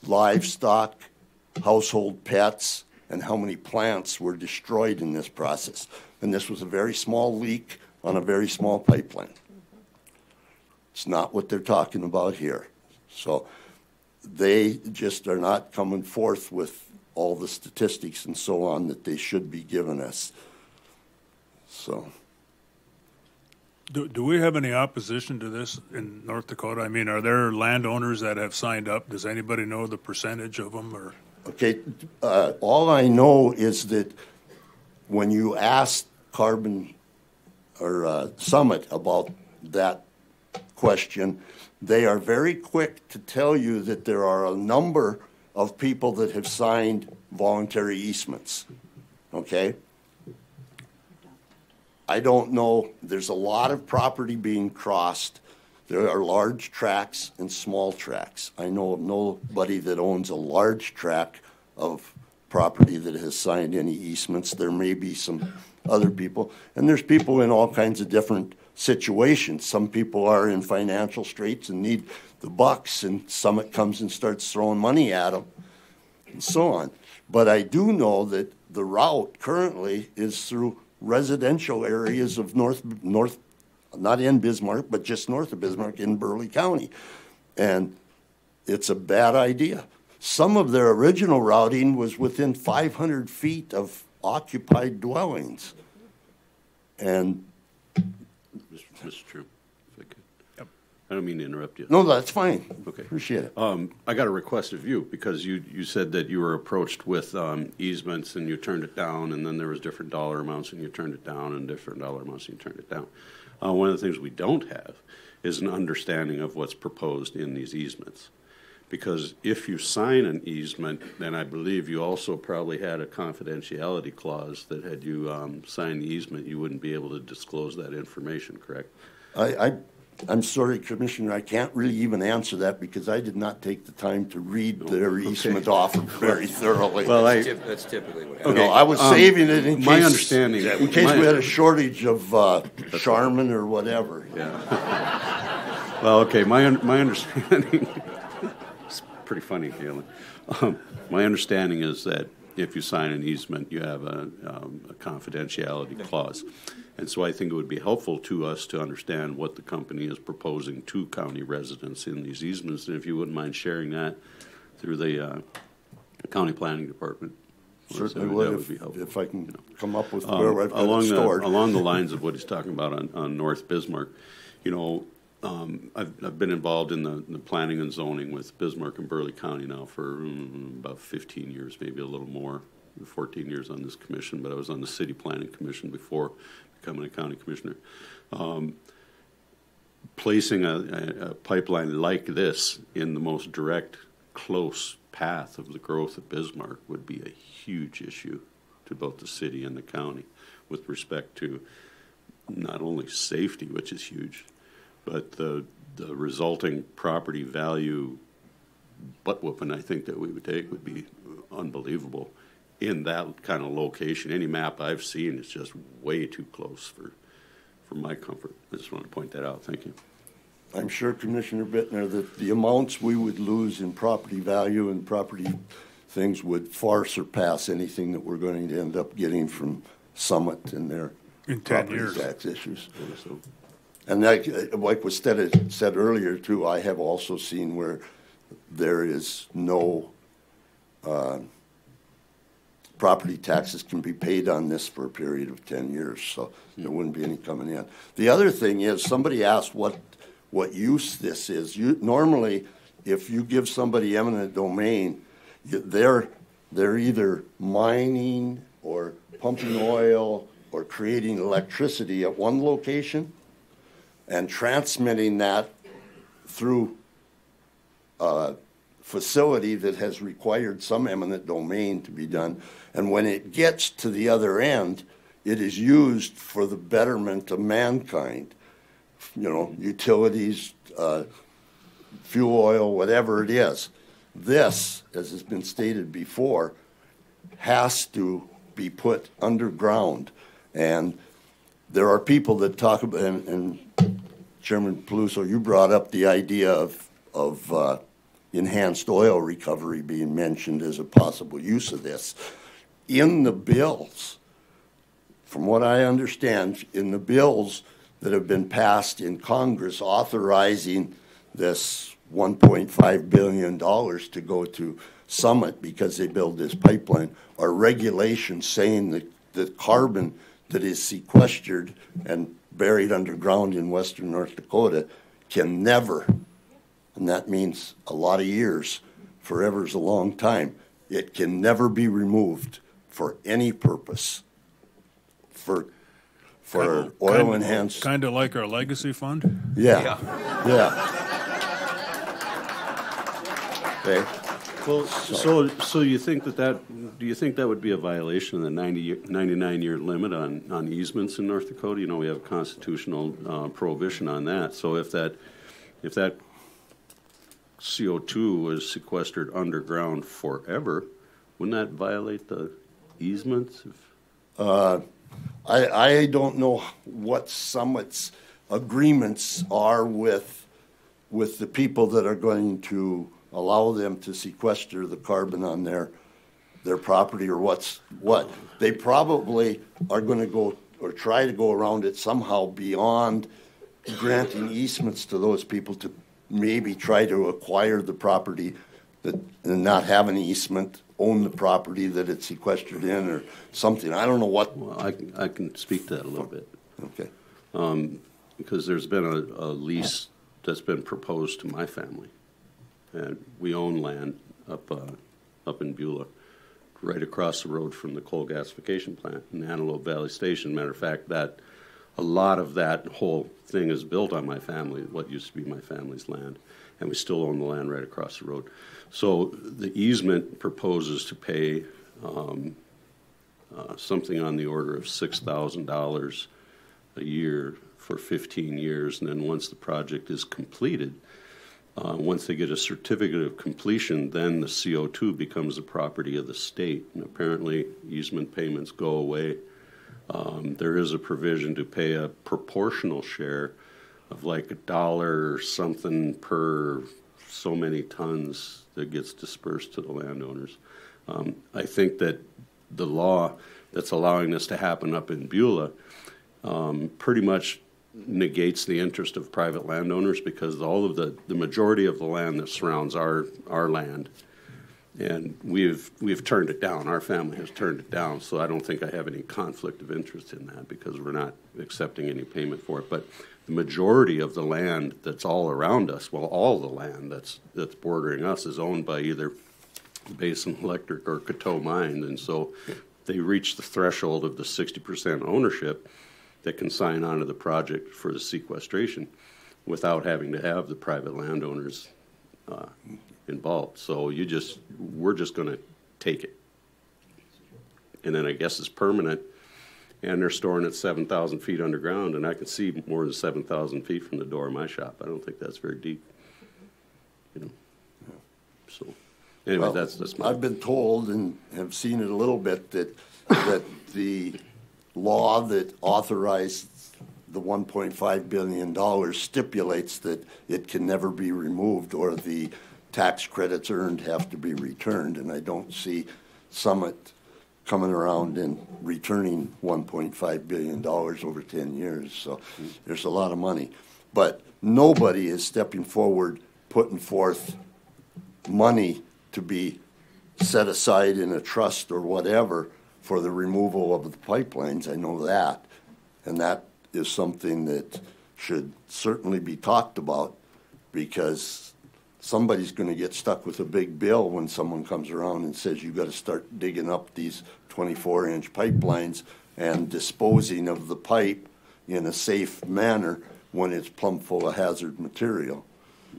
[SPEAKER 9] livestock, household pets, and how many plants were destroyed in this process. And this was a very small leak on a very small pipeline. It's not what they're talking about here. So they just are not coming forth with all the statistics and so on that they should be giving us. So.
[SPEAKER 2] Do we have any opposition to this in North Dakota? I mean, are there landowners that have signed up? Does anybody know the percentage of them? Or?
[SPEAKER 9] Okay, all I know is that when you ask Carbon or Summit about that question, they are very quick to tell you that there are a number of people that have signed voluntary easements, okay? I don't know. There's a lot of property being crossed. There are large tracts and small tracts. I know of nobody that owns a large tract of property that has signed any easements. There may be some other people. And there's people in all kinds of different situations. Some people are in financial straits and need the bucks, and Summit comes and starts throwing money at them, and so on. But I do know that the route currently is through residential areas of north, not in Bismarck, but just north of Bismarck in Burleigh County. And it's a bad idea. Some of their original routing was within 500 feet of occupied dwellings. And
[SPEAKER 3] Mr. Chair, if I could. Yep. I don't mean to interrupt you.
[SPEAKER 9] No, that's fine.
[SPEAKER 3] Okay.
[SPEAKER 9] Appreciate it.
[SPEAKER 3] I got a request of you because you said that you were approached with easements and you turned it down, and then there was different dollar amounts and you turned it down, and different dollar amounts and you turned it down. One of the things we don't have is an understanding of what's proposed in these easements. Because if you sign an easement, then I believe you also probably had a confidentiality clause that had you signed the easement, you wouldn't be able to disclose that information, correct?
[SPEAKER 9] I'm sorry, Commissioner, I can't really even answer that because I did not take the time to read their easement offer very thoroughly.
[SPEAKER 3] Well,
[SPEAKER 5] That's typically what happens.
[SPEAKER 9] You know, I was saving it in case.
[SPEAKER 3] my understanding-
[SPEAKER 9] In case we had a shortage of Charmin or whatever.
[SPEAKER 3] Yeah. Well, okay, my understanding, it's pretty funny, Galen. My understanding is that if you sign an easement, you have a confidentiality clause. And so I think it would be helpful to us to understand what the company is proposing to county residents in these easements. And if you wouldn't mind sharing that through the county planning department.
[SPEAKER 9] Certainly
[SPEAKER 3] that
[SPEAKER 9] would,
[SPEAKER 3] be helpful.
[SPEAKER 9] if I can come up with where I've got it stored.
[SPEAKER 3] Along the lines of what he's talking about on North Bismarck, you know, I've been involved in the planning and zoning with Bismarck and Burleigh County now for about 15 years, maybe a little more, 14 years on this commission, but I was on the city planning commission before becoming a county commissioner. Placing a pipeline like this in the most direct, close path of the growth of Bismarck would be a huge issue to both the city and the county with respect to not only safety, which is huge, but the resulting property value butt whooping I think that we would take would be unbelievable in that kind of location. Any map I've seen is just way too close for my comfort. I just want to point that out. Thank you.
[SPEAKER 9] I'm sure, Commissioner Bittner, that the amounts we would lose in property value and property things would far surpass anything that we're going to end up getting from Summit and their
[SPEAKER 2] In 10
[SPEAKER 9] property
[SPEAKER 2] years.
[SPEAKER 9] tax issues.
[SPEAKER 3] So,
[SPEAKER 9] And like was said earlier too, I have also seen where there is no property taxes can be paid on this for a period of 10 years, so there wouldn't be any coming in. The other thing is, somebody asked what use this is. Normally, if you give somebody eminent domain, they're either mining or pumping oil or creating electricity at one location and transmitting that through a facility that has required some eminent domain to be done. And when it gets to the other end, it is used for the betterment of mankind. You know, utilities, fuel oil, whatever it is. This, as has been stated before, has to be put underground. And there are people that talk about, and Chairman Peluso, you brought up the idea of enhanced oil recovery being mentioned as a possible use of this. In the bills, from what I understand, in the bills that have been passed in Congress authorizing this $1.5 billion to go to Summit because they build this pipeline, are regulations saying that the carbon that is sequestered and buried underground in western North Dakota can never, and that means a lot of years, forever is a long time, it can never be removed for any purpose. For oil enhanced.
[SPEAKER 2] Kind of like our legacy fund?
[SPEAKER 9] Yeah. Okay.
[SPEAKER 3] well, so you think do you think that would be a violation of the 99-year limit on easements in North Dakota? You know, we have a constitutional prohibition on that. So if that CO2 was sequestered underground forever, wouldn't that violate the easements?
[SPEAKER 9] I don't know what Summit's agreements are with the people that are going to allow them to sequester the carbon on their property, or what. They probably are going to go or try to go around it somehow beyond granting easements to those people to maybe try to acquire the property and not have an easement, own the property that it's sequestered in or something. I don't know what.
[SPEAKER 3] Well, I can speak to that a little bit.
[SPEAKER 9] Okay.
[SPEAKER 3] Because there's been a lease that's been proposed to my family. And we own land up in Beulah, right across the road from the coal gasification plant in Antelope Valley Station. Matter of fact, that a lot of that whole thing is built on my family, what used to be my family's land, and we still own the land right across the road. So the easement proposes to pay something on the order of $6,000 a year for 15 years, and then once the project is completed, once they get a certificate of completion, then the CO2 becomes the property of the state, and apparently easement payments go away. There is a provision to pay a proportional share of like $1 or something per so many tons that gets dispersed to the landowners. I think that the law that's allowing this to happen up in Beulah pretty much negates the interest of private landowners, because all of the majority of the land that surrounds our land, and we've turned it down. Our family has turned it down, so I don't think I have any conflict of interest in that, because we're not accepting any payment for it. But the majority of the land that's all around us, well, all the land that's bordering us is owned by either Basin Electric or Coteau Mine, and so they reach the threshold of the 60% ownership that can sign on to the project for the sequestration without having to have the private landowners involved. So we're just going to take it. And then I guess it's permanent, and they're storing it 7,000 feet underground, and I can see more than 7,000 feet from the door of my shop. I don't think that's very deep, you know. So anyway,
[SPEAKER 9] Well,
[SPEAKER 3] that's my...
[SPEAKER 9] I've been told and have seen it a little bit that the law that authorized the $1.5 billion stipulates that it can never be removed, or the tax credits earned have to be returned, and I don't see Summit coming around and returning $1.5 billion over 10 years. So there's a lot of money. But nobody is stepping forward, putting forth money to be set aside in a trust or whatever for the removal of the pipelines. I know that. And that is something that should certainly be talked about, because somebody's going to get stuck with a big bill when someone comes around and says you got to start digging up these 24-inch pipelines and disposing of the pipe in a safe manner when it's plumb full of hazard material.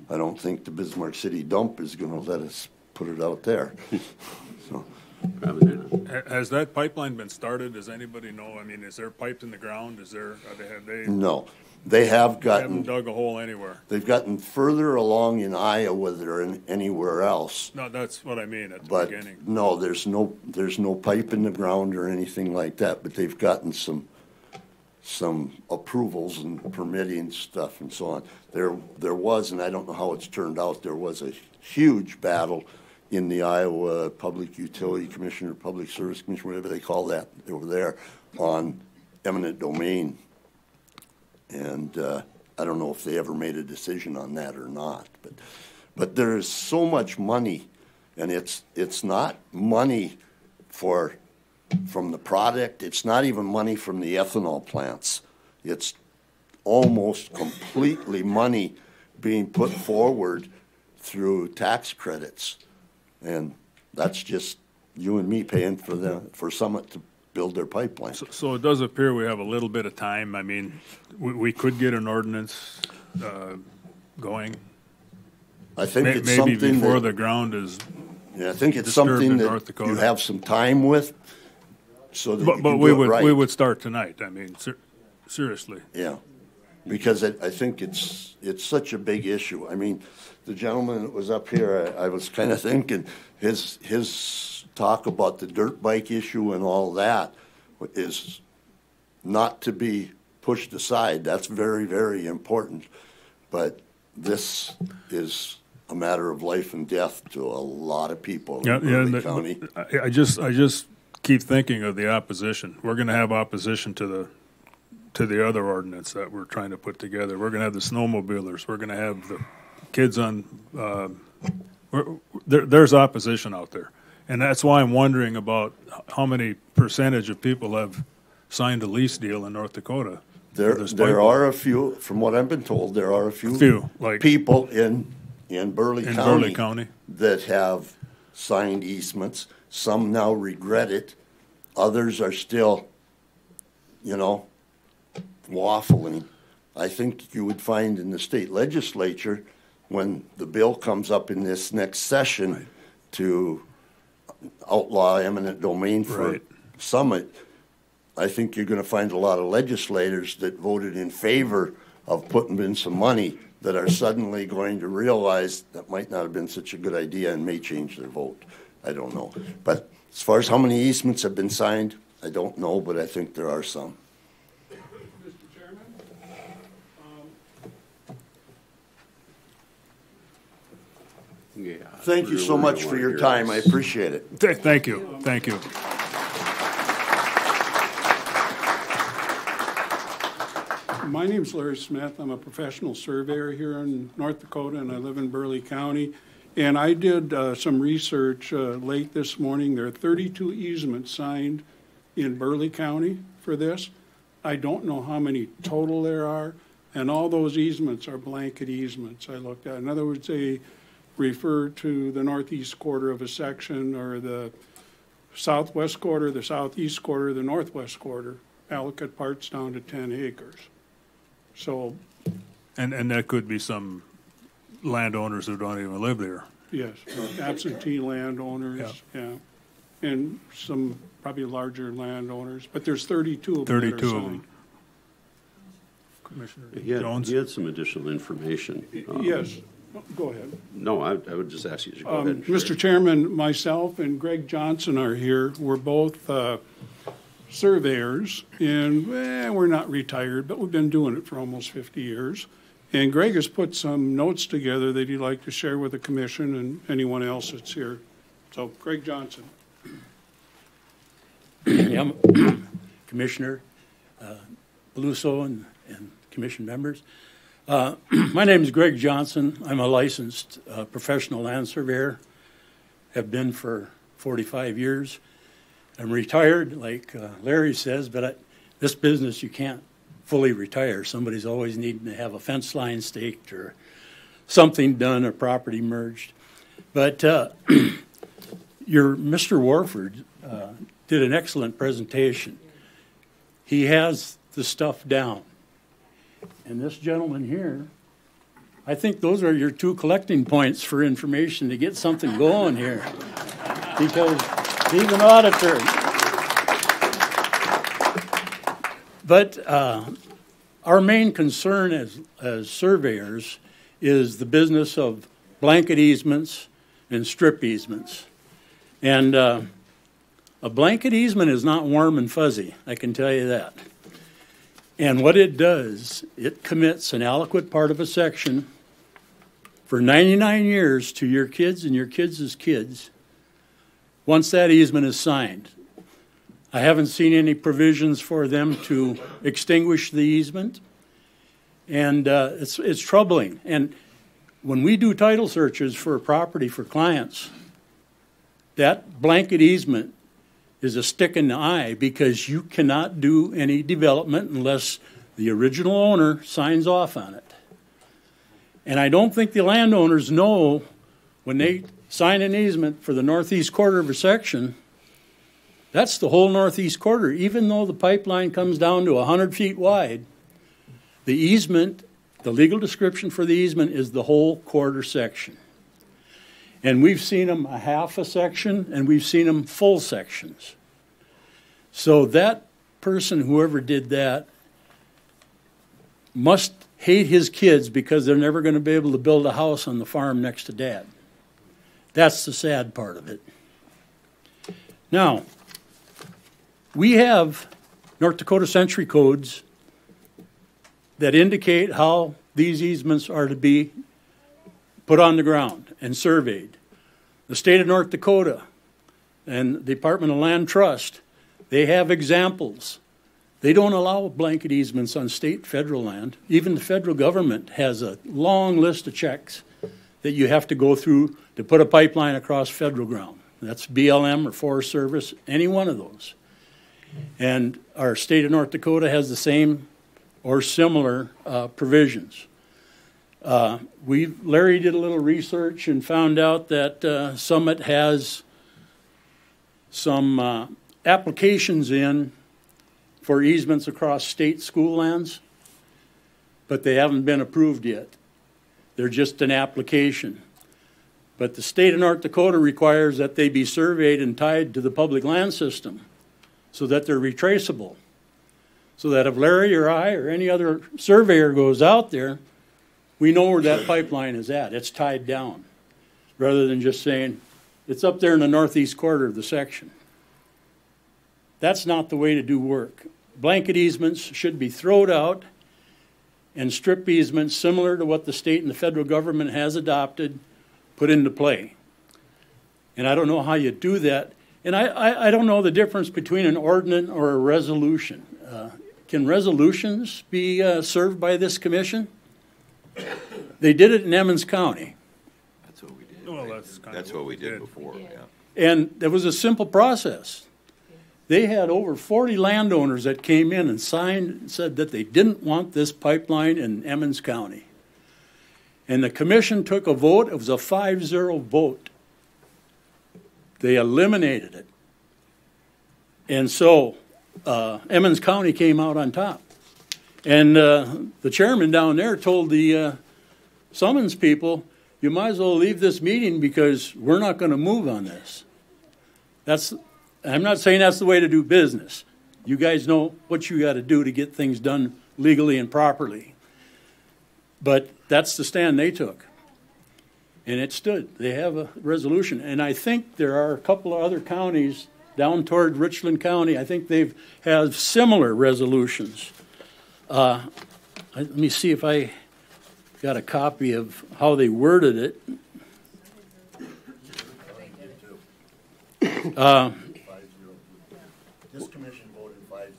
[SPEAKER 9] I don't think the Bismarck City dump is going to let us put it out there. So.
[SPEAKER 2] Has that pipeline been started? Does anybody know? I mean, is there pipes in the ground? Have they?
[SPEAKER 9] No. They have
[SPEAKER 2] They haven't
[SPEAKER 9] gotten,
[SPEAKER 2] dug a hole anywhere.
[SPEAKER 9] they've gotten further along in Iowa than anywhere else.
[SPEAKER 2] No, that's what I mean at the
[SPEAKER 9] But
[SPEAKER 2] beginning.
[SPEAKER 9] no, there's no pipe in the ground or anything like that, but they've gotten some approvals and permitting stuff and so on. There was, and I don't know how it's turned out, there was a huge battle in the Iowa Public Utility Commission or Public Service Commission, whatever they call that over there, on eminent domain. And I don't know if they ever made a decision on that or not. But there is so much money, and it's not money from the product. It's not even money from the ethanol plants. It's almost completely money being put forward through tax credits. And that's just you and me paying for Summit to build their pipeline.
[SPEAKER 2] So it does appear we have a little bit of time. I mean, we could get an ordinance going.
[SPEAKER 9] I think it's
[SPEAKER 2] Maybe
[SPEAKER 9] something
[SPEAKER 2] before
[SPEAKER 9] that,
[SPEAKER 2] the ground is.
[SPEAKER 9] yeah, I think it's
[SPEAKER 2] disturbed
[SPEAKER 9] something
[SPEAKER 2] in
[SPEAKER 9] that
[SPEAKER 2] North Dakota.
[SPEAKER 9] you have some time with, so that you
[SPEAKER 2] But
[SPEAKER 9] can
[SPEAKER 2] we
[SPEAKER 9] do it right.
[SPEAKER 2] would start tonight. I mean, seriously.
[SPEAKER 9] Yeah, because I think it's such a big issue. I mean, the gentleman that was up here, I was kind of thinking his talk about the dirt bike issue and all that is not to be pushed aside. That's very, very important. But this is a matter of life and death to a lot of people in Burleigh County.
[SPEAKER 2] I just keep thinking of the opposition. We're going to have opposition to the other ordinance that we're trying to put together. We're going to have the snowmobilers. We're going to have the kids on. There's opposition out there, and that's why I'm wondering about how many percentage of people have signed a lease deal in North Dakota.
[SPEAKER 9] There are a few, from what I've been told, there are a few
[SPEAKER 2] like
[SPEAKER 9] people in Burleigh
[SPEAKER 2] County
[SPEAKER 9] that have signed easements. Some now regret it. Others are still, waffling. I think you would find in the state legislature, when the bill comes up in this next session to outlaw eminent domain for Summit, I think you're gonna find a lot of legislators that voted in favor of putting in some money that are suddenly going to realize that might not have been such a good idea and may change their vote. I don't know. But as far as how many easements have been signed, I don't know, but I think there are some.
[SPEAKER 2] Mr. Chairman?
[SPEAKER 3] Yeah.
[SPEAKER 9] Thank you so
[SPEAKER 3] Really
[SPEAKER 9] much
[SPEAKER 3] don't
[SPEAKER 9] for
[SPEAKER 3] wanna
[SPEAKER 9] your
[SPEAKER 3] hear
[SPEAKER 9] time.
[SPEAKER 3] this.
[SPEAKER 9] I appreciate it.
[SPEAKER 2] Thank you, thank you.
[SPEAKER 10] My name's Larry Smith. I'm a professional surveyor here in North Dakota, and I live in Burleigh County. And I did some research late this morning. There are 32 easements signed in Burleigh County for this. I don't know how many total there are, and all those easements are blanket easements I looked at. In other words, they refer to the northeast quarter of a section, or the southwest quarter, the southeast quarter, the northwest quarter, allocate parts down to 10 acres. So,
[SPEAKER 2] And that could be some landowners who don't even live there.
[SPEAKER 10] yes, absentee landowners, yeah, and some probably larger landowners, but there's 32 of them that are
[SPEAKER 2] 32 of them.
[SPEAKER 10] signed.
[SPEAKER 2] Commissioner
[SPEAKER 3] He had,
[SPEAKER 2] Jones?
[SPEAKER 3] he had some additional information.
[SPEAKER 10] Yes, go ahead.
[SPEAKER 3] No, I would just ask you to go ahead and share.
[SPEAKER 10] Mr. Chairman, myself and Greg Johnson are here. We're both surveyors, and we're not retired, but we've been doing it for almost 50 years. And Greg has put some notes together that he'd like to share with the commission and anyone else that's here. So, Greg Johnson.
[SPEAKER 11] Yeah, I'm Commissioner Beluso and commission members. My name is Greg Johnson. I'm a licensed professional land surveyor. Have been for 45 years. I'm retired, like Larry says, but this business you can't fully retire. Somebody's always needing to have a fence line staked or something done or property merged. But your Mr. Warford did an excellent presentation. He has the stuff down. And this gentleman here, I think those are your two collecting points for information to get something going here. Because he's an auditor. But our main concern as surveyors is the business of blanket easements and strip easements. And a blanket easement is not warm and fuzzy, I can tell you that. And what it does, it commits an adequate part of a section for 99 years to your kids and your kids' kids once that easement is signed. I haven't seen any provisions for them to extinguish the easement, and it's troubling. And when we do title searches for a property for clients, that blanket easement is a stick in the eye because you cannot do any development unless the original owner signs off on it. And I don't think the landowners know when they sign an easement for the northeast quarter of a section, that's the whole northeast quarter. Even though the pipeline comes down to 100 feet wide, the easement, the legal description for the easement is the whole quarter section. And we've seen them a half a section, and we've seen them full sections. So that person, whoever did that, must hate his kids because they're never going to be able to build a house on the farm next to Dad. That's the sad part of it. Now, we have North Dakota century codes that indicate how these easements are to be put on the ground and surveyed. The state of North Dakota and the Department of Land Trust, they have examples. They don't allow blanket easements on state, federal land. Even the federal government has a long list of checks that you have to go through to put a pipeline across federal ground. That's BLM or Forest Service, any one of those. And our state of North Dakota has the same or similar provisions. Larry did a little research and found out that Summit has some applications in for easements across state school lands, but they haven't been approved yet. They're just an application. But the state of North Dakota requires that they be surveyed and tied to the public land system so that they're retraceable. so that if Larry or I or any other surveyor goes out there, we know where that pipeline is at. It's tied down, rather than just saying, it's up there in the northeast quarter of the section. That's not the way to do work. Blanket easements should be thrown out, and strip easements similar to what the state and the federal government has adopted put into play. And I don't know how you do that. And I don't know the difference between an ordinance or a resolution. Can resolutions be served by this commission? They did it in Emmons County.
[SPEAKER 5] That's what we did.
[SPEAKER 2] Well,
[SPEAKER 5] That's what we did before, yeah.
[SPEAKER 11] And it was a simple process. They had over 40 landowners that came in and signed and said that they didn't want this pipeline in Emmons County. And the commission took a vote. It was a 5-0 vote. They eliminated it. And so Emmons County came out on top. And the chairman down there told the summons people, you might as well leave this meeting because we're not going to move on this. I'm not saying that's the way to do business. You guys know what you got to do to get things done legally and properly. But that's the stand they took. And it stood. They have a resolution. And I think there are a couple of other counties down toward Richland County. I think they have similar resolutions. Let me see if I got a copy of how they worded it.
[SPEAKER 9] This commission voted 5-0.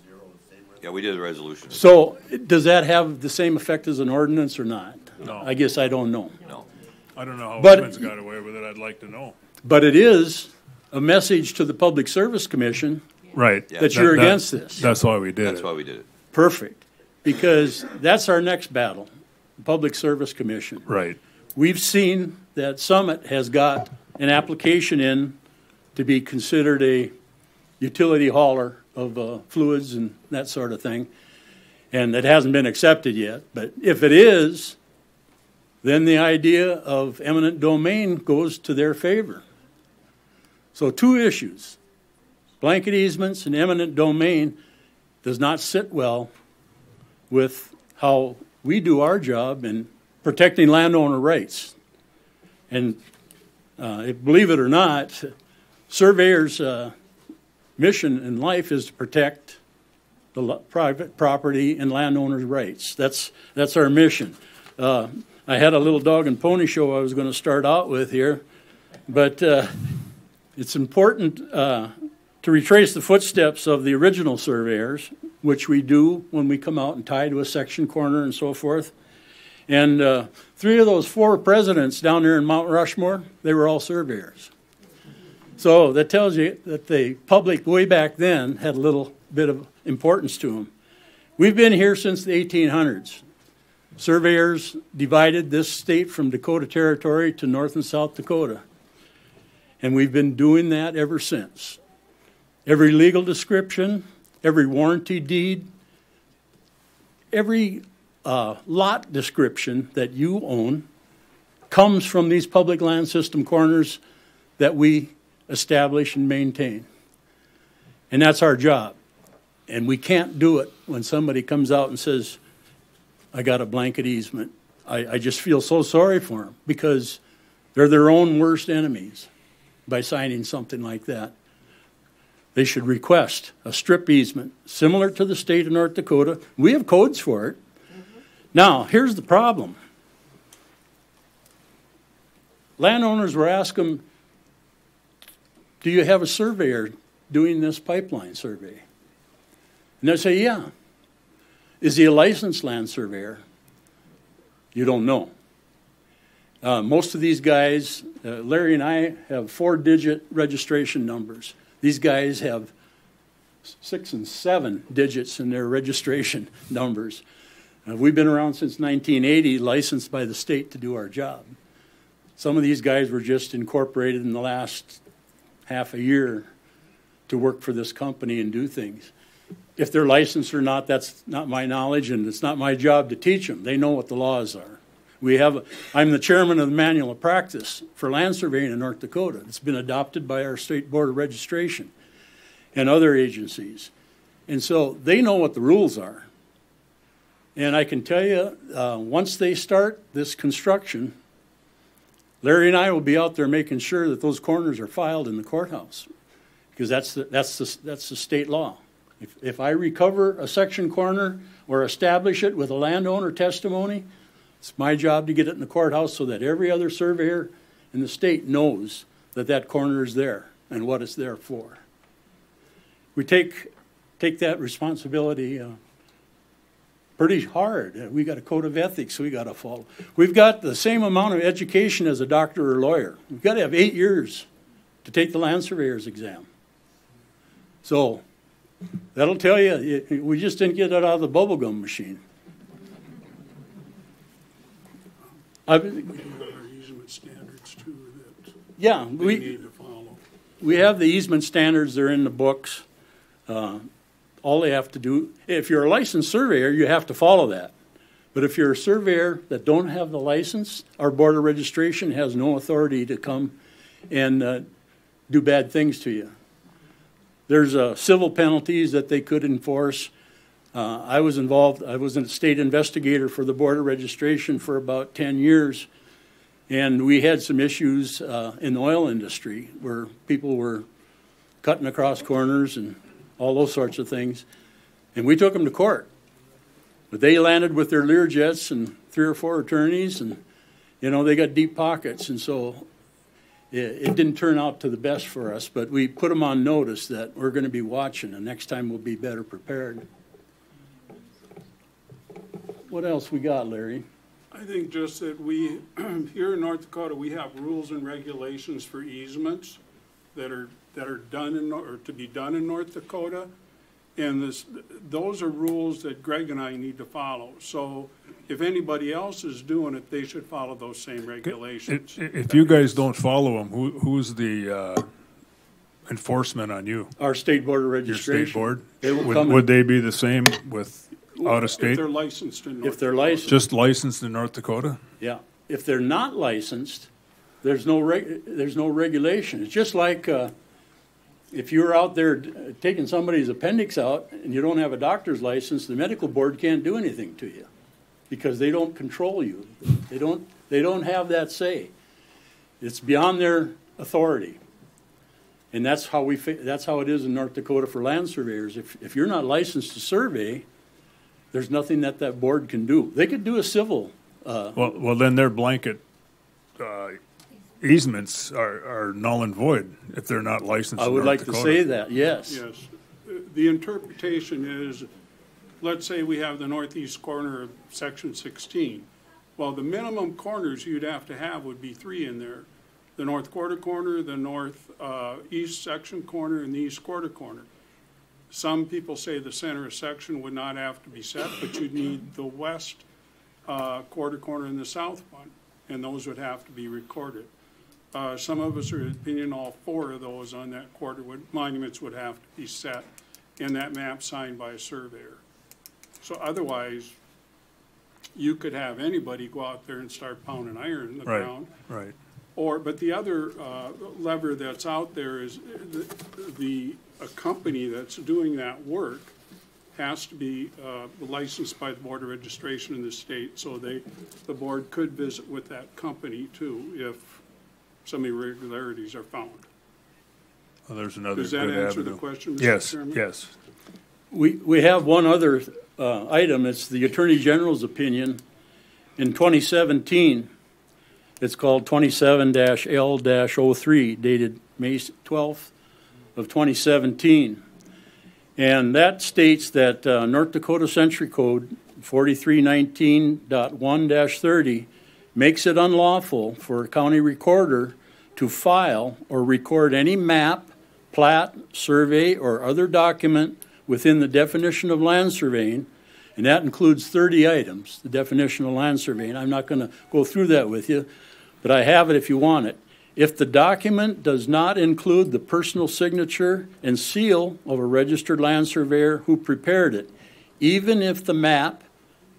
[SPEAKER 5] Yeah, we did a resolution.
[SPEAKER 11] So does that have the same effect as an ordinance or not?
[SPEAKER 2] No.
[SPEAKER 11] I guess I don't know.
[SPEAKER 5] No.
[SPEAKER 2] I don't know how
[SPEAKER 11] But-
[SPEAKER 2] Emmons got away with it. I'd like to know.
[SPEAKER 11] But it is a message to the Public Service Commission
[SPEAKER 2] Right.
[SPEAKER 11] that you're against this.
[SPEAKER 2] That's why we did
[SPEAKER 5] That's
[SPEAKER 2] it.
[SPEAKER 5] why we did it.
[SPEAKER 11] Perfect. Because that's our next battle, the Public Service Commission.
[SPEAKER 2] Right.
[SPEAKER 11] We've seen that Summit has got an application in to be considered a utility hauler of fluids and that sort of thing. And it hasn't been accepted yet. But if it is, then the idea of eminent domain goes to their favor. So two issues, blanket easements and eminent domain, does not sit well with how we do our job in protecting landowner rights. And believe it or not, surveyors' mission in life is to protect the private property and landowners' rights. That's our mission. I had a little dog and pony show I was going to start out with here, but it's important to retrace the footsteps of the original surveyors, which we do when we come out and tie to a section corner and so forth. And 3 of those 4 presidents down there in Mount Rushmore, they were all surveyors. So that tells you that the public way back then had a little bit of importance to them. We've been here since the 1800s. Surveyors divided this state from Dakota Territory to North and South Dakota. And we've been doing that ever since. Every legal description, every warranty deed, every lot description that you own comes from these public land system corners that we establish and maintain. And that's our job. And we can't do it when somebody comes out and says, I got a blanket easement. I just feel so sorry for them because they're their own worst enemies by signing something like that. They should request a strip easement similar to the state of North Dakota. We have codes for it. Now, here's the problem. Landowners were asking, do you have a surveyor doing this pipeline survey? And they say, yeah. Is he a licensed land surveyor? You don't know. Most of these guys, Larry and I have 4-digit registration numbers. These guys have 6 and 7 digits in their registration numbers. We've been around since 1980, licensed by the state to do our job. Some of these guys were just incorporated in the last half a year to work for this company and do things. If they're licensed or not, that's not my knowledge, and it's not my job to teach them. They know what the laws are. I'm the chairman of the manual of practice for land surveying in North Dakota. It's been adopted by our state board of registration and other agencies. And so they know what the rules are. And I can tell you, once they start this construction, Larry and I will be out there making sure that those corners are filed in the courthouse, because that's the state law. If I recover a section corner or establish it with a landowner testimony, it's my job to get it in the courthouse so that every other surveyor in the state knows that that corner is there and what it's there for. We take that responsibility pretty hard. We got a code of ethics we got to follow. We've got the same amount of education as a doctor or lawyer. We've got to have 8 years to take the land surveyor's exam. So that'll tell you, we just didn't get it out of the bubblegum machine.
[SPEAKER 10] We've got our easement standards too that
[SPEAKER 11] Yeah,
[SPEAKER 10] they need to follow.
[SPEAKER 11] we have the easement standards. They're in the books. All they have to do, if you're a licensed surveyor, you have to follow that. But if you're a surveyor that don't have the license, our board of registration has no authority to come and do bad things to you. There's civil penalties that they could enforce. I was involved, I was a state investigator for the board of registration for about 10 years. And we had some issues in the oil industry where people were cutting across corners and all those sorts of things. And we took them to court. But they landed with their Learjets and 3 or 4 attorneys, and, you know, they got deep pockets. And so it didn't turn out to the best for us, but we put them on notice that we're going to be watching, and next time we'll be better prepared. What else we got, Larry?
[SPEAKER 10] I think just that we, here in North Dakota, we have rules and regulations for easements that are done in, or to be done in North Dakota. And those are rules that Greg and I need to follow. So if anybody else is doing it, they should follow those same regulations.
[SPEAKER 2] If you guys don't follow them, who's the enforcement on you?
[SPEAKER 11] Our state board of registration.
[SPEAKER 2] Your state board?
[SPEAKER 11] They will come
[SPEAKER 2] Would they be the same with out of state?
[SPEAKER 10] If they're licensed in North
[SPEAKER 11] If they're
[SPEAKER 10] Dakota.
[SPEAKER 11] licensed.
[SPEAKER 2] Just licensed in North Dakota?
[SPEAKER 11] Yeah. If they're not licensed, there's no regulation. It's just like if you're out there taking somebody's appendix out and you don't have a doctor's license, the medical board can't do anything to you because they don't control you. They don't have that say. It's beyond their authority. And that's how it is in North Dakota for land surveyors. If you're not licensed to survey, there's nothing that board can do. They could do a civil.
[SPEAKER 2] Well, then their blanket easements are null and void if they're not licensed.
[SPEAKER 11] I would like to say that, yes.
[SPEAKER 10] Yes. The interpretation is, let's say we have the northeast corner of section 16. Well, the minimum corners you'd have to have would be 3 in there. The north quarter corner, the north east section corner, and the east quarter corner. Some people say the center of section would not have to be set, but you'd need the west quarter corner and the south one, and those would have to be recorded. Some of us are of the opinion all 4 of those on that quarter monuments would have to be set, and that map signed by a surveyor. So otherwise, you could have anybody go out there and start pounding iron in the ground.
[SPEAKER 2] Right.
[SPEAKER 10] But the other lever that's out there is a company that's doing that work has to be licensed by the Board of Registration in the state, so the board could visit with that company too if some irregularities are found.
[SPEAKER 2] Well, there's another
[SPEAKER 10] Does that
[SPEAKER 2] good
[SPEAKER 10] answer
[SPEAKER 2] avenue.
[SPEAKER 10] the question, Mr.
[SPEAKER 2] Yes,
[SPEAKER 10] Chairman?
[SPEAKER 2] yes.
[SPEAKER 11] We have one other item. It's the Attorney General's opinion in 2017. It's called 27-L-03, dated May 12th of 2017. And that states that North Dakota Century Code 4319.1-30 makes it unlawful for a county recorder to file or record any map, plat, survey, or other document within the definition of land surveying, and that includes 30 items, the definition of land surveying. I'm not going to go through that with you, but I have it if you want it. If the document does not include the personal signature and seal of a registered land surveyor who prepared it, even if the map,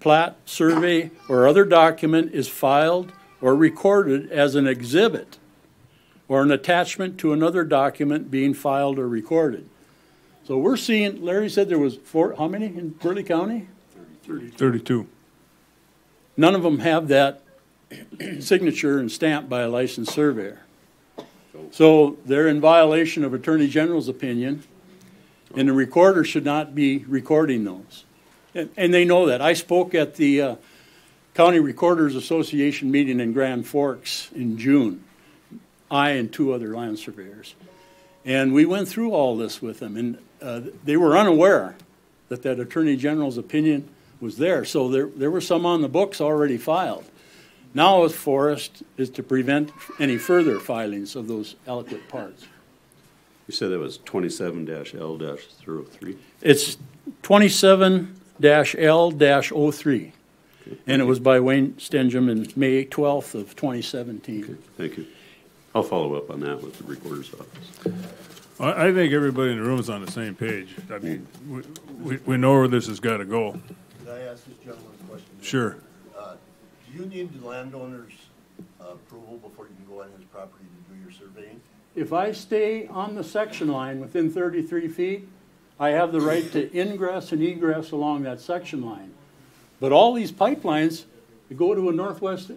[SPEAKER 11] plat, survey, or other document is filed or recorded as an exhibit or an attachment to another document being filed or recorded. So we're seeing, Larry said there was how many in Burleigh County?
[SPEAKER 2] 32.
[SPEAKER 11] None of them have that signature and stamp by a licensed surveyor. So they're in violation of Attorney General's opinion, and the recorder should not be recording those. And they know that. I spoke at the County Recorders Association meeting in Grand Forks in June, I and 2 other land surveyors. And we went through all this with them, and they were unaware that Attorney General's opinion was there. So there were some on the books already filed. Now with Forest is to prevent any further filings of those eloquent parts.
[SPEAKER 3] You said that was 27-L-03?
[SPEAKER 11] It's 27-L-03. And it was by Wayne Stenjum in May 12th of 2017.
[SPEAKER 3] Okay, thank you. I'll follow up on that with the recorder's office.
[SPEAKER 2] I think everybody in the room is on the same page. I mean, we know where this has got to go.
[SPEAKER 9] Could I ask this gentleman a question?
[SPEAKER 2] Sure.
[SPEAKER 9] Do you need the landowner's approval before you can go on his property to do your surveying?
[SPEAKER 11] If I stay on the section line within 33 feet, I have the right to ingress and egress along that section line. But all these pipelines go to a northwest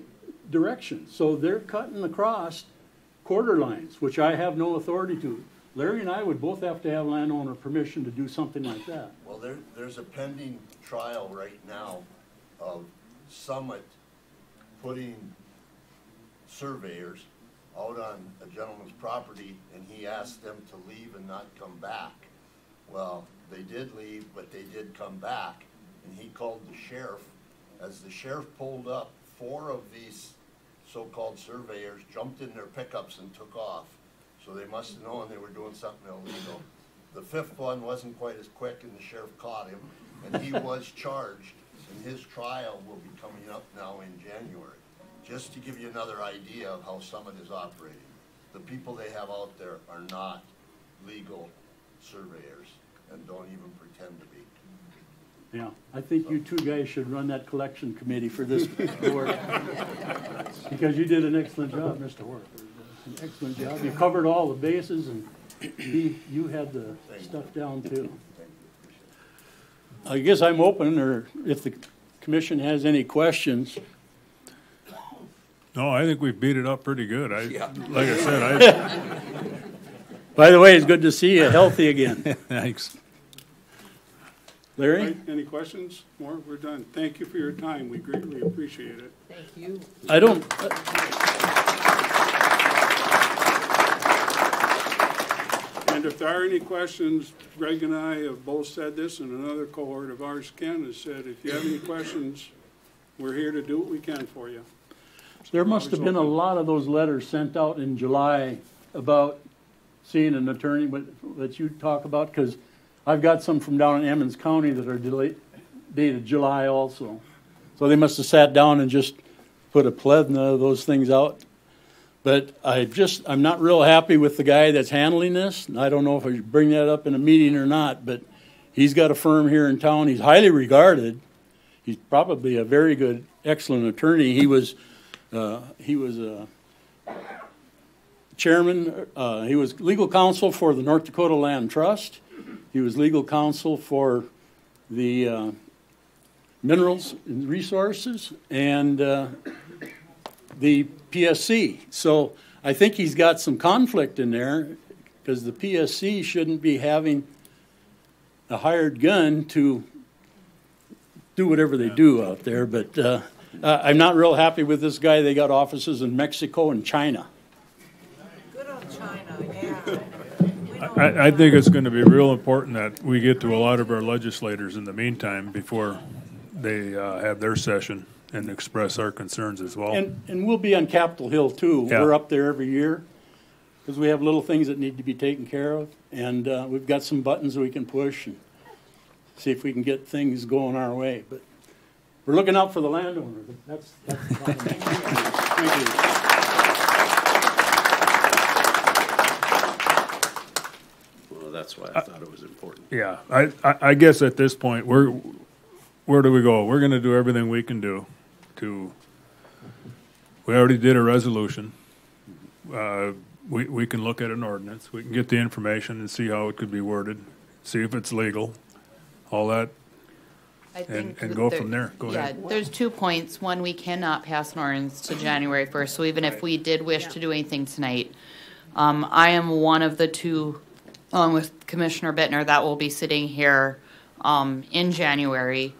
[SPEAKER 11] direction, so they're cutting across quarter lines, which I have no authority to. Larry and I would both have to have landowner permission to do something like that.
[SPEAKER 9] Well, there's a pending trial right now of Summit putting surveyors out on a gentleman's property, and he asked them to leave and not come back. Well, they did leave, but they did come back, and he called the sheriff. As the sheriff pulled up, 4 of these so-called surveyors jumped in their pickups and took off. So they must have known they were doing something illegal. The 5th one wasn't quite as quick, and the sheriff caught him, and he was charged. And his trial will be coming up now in January. Just to give you another idea of how Summit is operating. The people they have out there are not legal surveyors and don't even pretend to be.
[SPEAKER 11] Yeah, I think you 2 guys should run that collection committee for this board. Because you did an excellent job, Mr. Work. An excellent job. You covered all the bases, and you had the stuff down too. I guess I'm open, or if the commission has any questions.
[SPEAKER 2] No, I think we've beat it up pretty good. Like I said,
[SPEAKER 11] By the way, it's good to see you healthy again.
[SPEAKER 2] Thanks.
[SPEAKER 11] Larry?
[SPEAKER 10] Right, any questions? More? We're done. Thank you for your time. We greatly appreciate it.
[SPEAKER 8] Thank you.
[SPEAKER 11] I don't...
[SPEAKER 10] And if there are any questions, Greg and I have both said this, and another cohort of ours, Ken, has said, if you have any questions, we're here to do what we can for you.
[SPEAKER 11] There must have been a lot of those letters sent out in July about seeing an attorney that you talk about, because I've got some from down in Emmons County that are dated July also. So they must have sat down and just put a plethora of those things out. But I'm not real happy with the guy that's handling this. I don't know if I should bring that up in a meeting or not, but he's got a firm here in town. He's highly regarded. He's probably a very good, excellent attorney. He was chairman. He was legal counsel for the North Dakota Land Trust. He was legal counsel for the Minerals and Resources and the PSC. So I think he's got some conflict in there, because the PSC shouldn't be having a hired gun to do whatever they do out there. But I'm not real happy with this guy. They got offices in Mexico and China.
[SPEAKER 8] Good old China, yeah.
[SPEAKER 2] I think it's going to be real important that we get to a lot of our legislators in the meantime before they have their session and express our concerns as well.
[SPEAKER 11] And we'll be on Capitol Hill too.
[SPEAKER 2] Yeah.
[SPEAKER 11] We're up there every year because we have little things that need to be taken care of, and we've got some buttons we can push and see if we can get things going our way. But we're looking out for the landowner. That's the bottom line. Thank you.
[SPEAKER 3] Well, that's why I thought it was important.
[SPEAKER 2] Yeah, I guess at this point, where do we go? We're going to do everything we can do we already did a resolution. We can look at an ordinance. We can get the information and see how it could be worded. see if it's legal, all that,
[SPEAKER 6] I think
[SPEAKER 2] and go from there. Go
[SPEAKER 6] yeah,
[SPEAKER 2] ahead.
[SPEAKER 6] there's 2 points. One, we cannot pass an ordinance to January 1st, so even if we did wish to do anything tonight, I am one of the two, along with Commissioner Bittner, that will be sitting here in January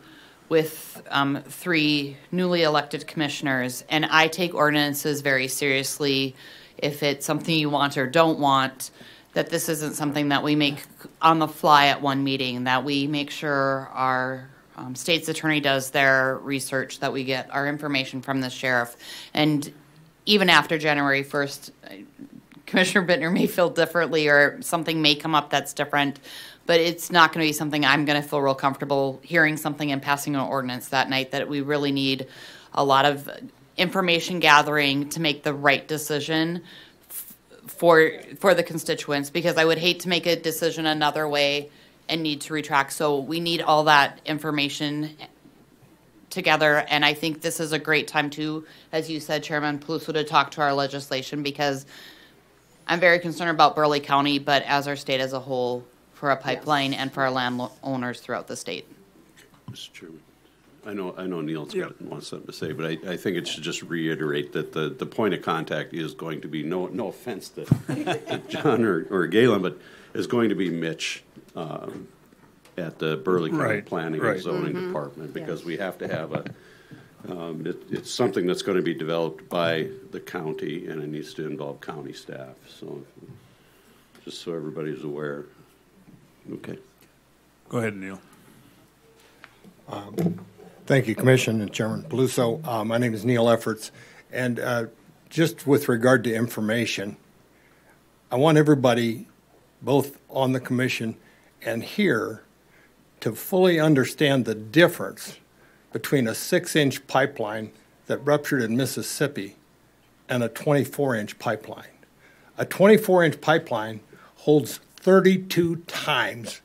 [SPEAKER 6] with 3 newly elected commissioners, and I take ordinances very seriously. If it's something you want or don't want, that this isn't something that we make on the fly at one meeting, that we make sure our state's attorney does their research, that we get our information from the sheriff. And even after January 1st, Commissioner Bittner may feel differently or something may come up that's different, but it's not going to be something I'm going to feel real comfortable hearing something and passing an ordinance that night, that we really need a lot of information gathering to make the right decision for the constituents, because I would hate to make a decision another way and need to retract. So we need all that information together, and I think this is a great time to, as you said, Chairman Peluso, to talk to our legislation, because I'm very concerned about Burleigh County, but as our state as a whole, for a pipeline and for our landowners throughout the state.
[SPEAKER 3] Mr. Chairman, I know Neil's wants something to say, but I think it should just reiterate that the point of contact is going to be, no offense to John or Galen, but is going to be Mitch at the Burleigh County Planning and Zoning Department, because we have to have it's something that's going to be developed by the county, and it needs to involve county staff. So just so everybody's aware. Okay.
[SPEAKER 2] Go ahead, Neil.
[SPEAKER 12] Thank you, Commissioner and Chairman Peluso. My name is Neil Efforts, and just with regard to information, I want everybody, both on the commission and here, to fully understand the difference between a 6-inch pipeline that ruptured in Mississippi and a 24-inch pipeline. A 24-inch pipeline holds 32 times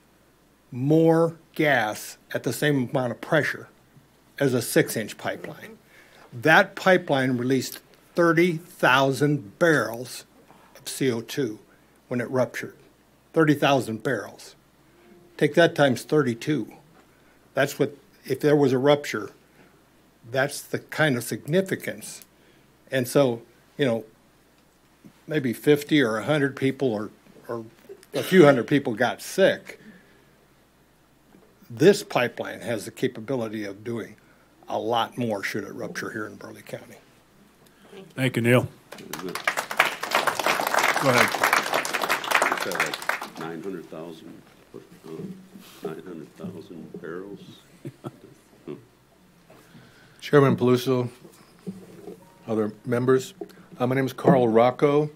[SPEAKER 12] more gas at the same amount of pressure as a 6-inch pipeline. That pipeline released 30,000 barrels of CO2 when it ruptured. 30,000 barrels. Take that times 32. That's what, if there was a rupture, that's the kind of significance. And so, you know, maybe 50 or 100 people or a few hundred people got sick. This pipeline has the capability of doing a lot more should it rupture here in Burleigh County.
[SPEAKER 2] Thank you, Neil. Go ahead.
[SPEAKER 3] Is that like 900,000 barrels?
[SPEAKER 13] Chairman Peluso, other members, my name is Carl Rocco.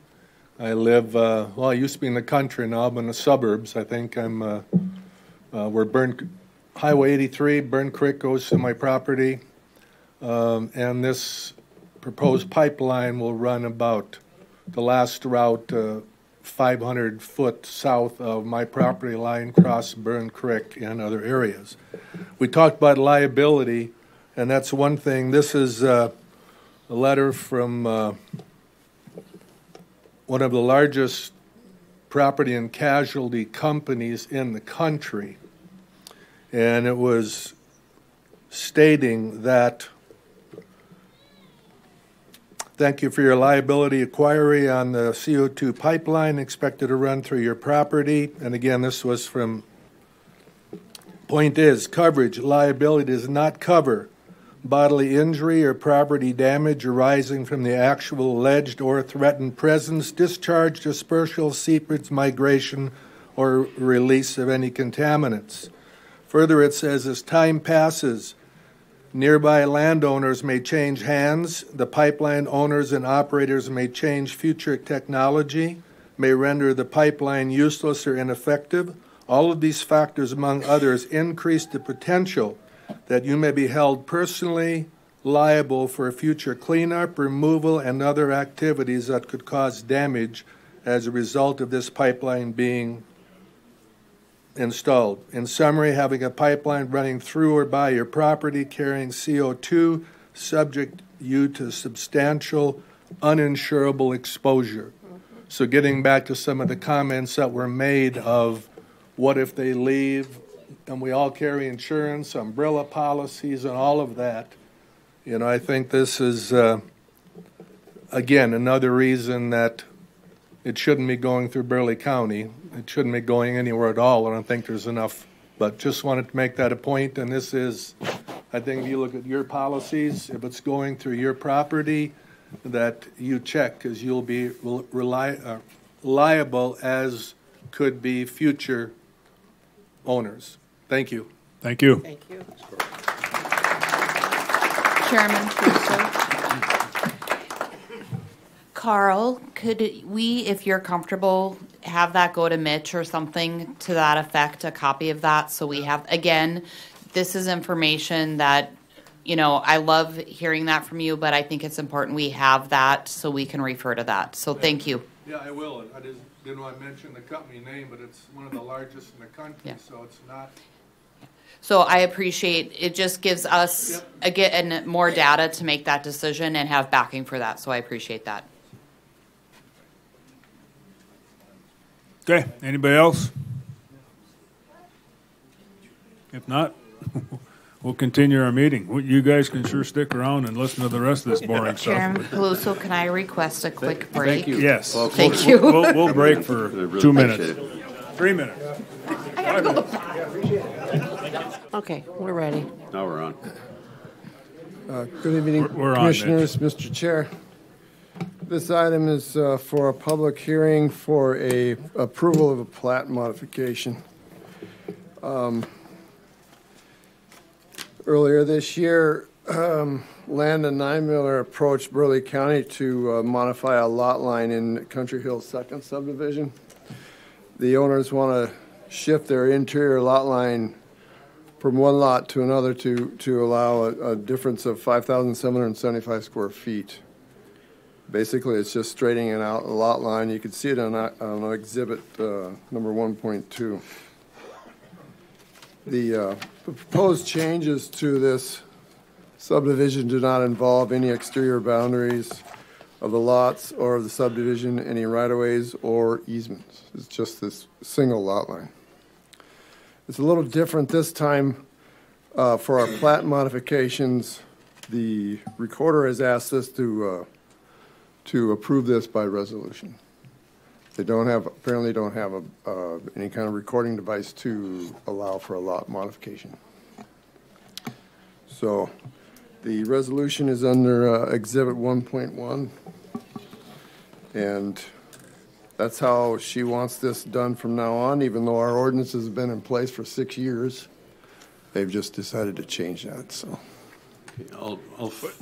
[SPEAKER 13] I live, I used to be in the country, now I'm in the suburbs. I think I'm where Highway 83, Burn Creek goes to my property, and this proposed pipeline will run about the last route 500 foot south of my property line, across Burn Creek and other areas. We talked about liability, and that's one thing. This is a letter from one of the largest property and casualty companies in the country. And it was stating that, thank you for your liability inquiry on the CO2 pipeline expected to run through your property. And again, this was from, point is, coverage, liability does not cover bodily injury or property damage arising from the actual alleged or threatened presence, discharge, dispersal, seepage, migration, or release of any contaminants. Further, it says, as time passes, nearby landowners may change hands, the pipeline owners and operators may change future technology, may render the pipeline useless or ineffective. All of these factors, among others, increase the potential that you may be held personally liable for future cleanup, removal, and other activities that could cause damage as a result of this pipeline being installed. In summary, having a pipeline running through or by your property carrying CO2 subject you to substantial uninsurable exposure. So getting back to some of the comments that were made of what if they leave, and we all carry insurance, umbrella policies, and all of that. You know, I think this is, again, another reason that it shouldn't be going through Burleigh County. It shouldn't be going anywhere at all. I don't think there's enough, but just wanted to make that a point. And this is, I think if you look at your policies, if it's going through your property, that you check, because you'll be liable as could be future owners. Thank you.
[SPEAKER 2] Thank you.
[SPEAKER 8] Thank you.
[SPEAKER 6] Chairman Crusoe. Carl, could we, if you're comfortable, have that go to Mitch or something to that effect, a copy of that, so we have, again, this is information that, you know, I love hearing that from you, but I think it's important we have that so we can refer to that. So thank you.
[SPEAKER 13] Yeah, I will. I just didn't want to mention the company name, but it's one of the largest in the country,
[SPEAKER 6] Yeah.
[SPEAKER 13] so it's not.
[SPEAKER 6] So I appreciate, it just gives us, again, more data to make that decision and have backing for that, so I appreciate that.
[SPEAKER 2] Okay, anybody else? If not, we'll continue our meeting. You guys can sure stick around and listen to the rest of this boring
[SPEAKER 6] Chairman
[SPEAKER 2] stuff.
[SPEAKER 6] Peluso, can I request a quick break?
[SPEAKER 2] Thank you. Yes.
[SPEAKER 6] Thank you.
[SPEAKER 2] We'll break for 2 minutes. 3 minutes.
[SPEAKER 8] Okay, we're ready.
[SPEAKER 3] Now we're on.
[SPEAKER 14] Good evening,
[SPEAKER 2] We're on,
[SPEAKER 14] Commissioners, Mr. Chair. This item is for a public hearing for a approval of a plat modification. Earlier this year, Land and Nine Miller approached Burleigh County to modify a lot line in Country Hills Second Subdivision. The owners want to shift their interior lot line from one lot to another to allow a difference of 5,775 square feet. Basically, it's just straightening out a lot line. You can see it on exhibit number 1.2. The proposed changes to this subdivision do not involve any exterior boundaries of the lots or of the subdivision, any right-of-ways or easements. It's just this single lot line. It's a little different this time for our plat modifications. The recorder has asked us to approve this by resolution. They apparently don't have any kind of recording device to allow for a lot modification. So the resolution is under Exhibit 1.1, and that's how she wants this done from now on, even though our ordinance has been in place for 6 years. They've just decided to change that, so.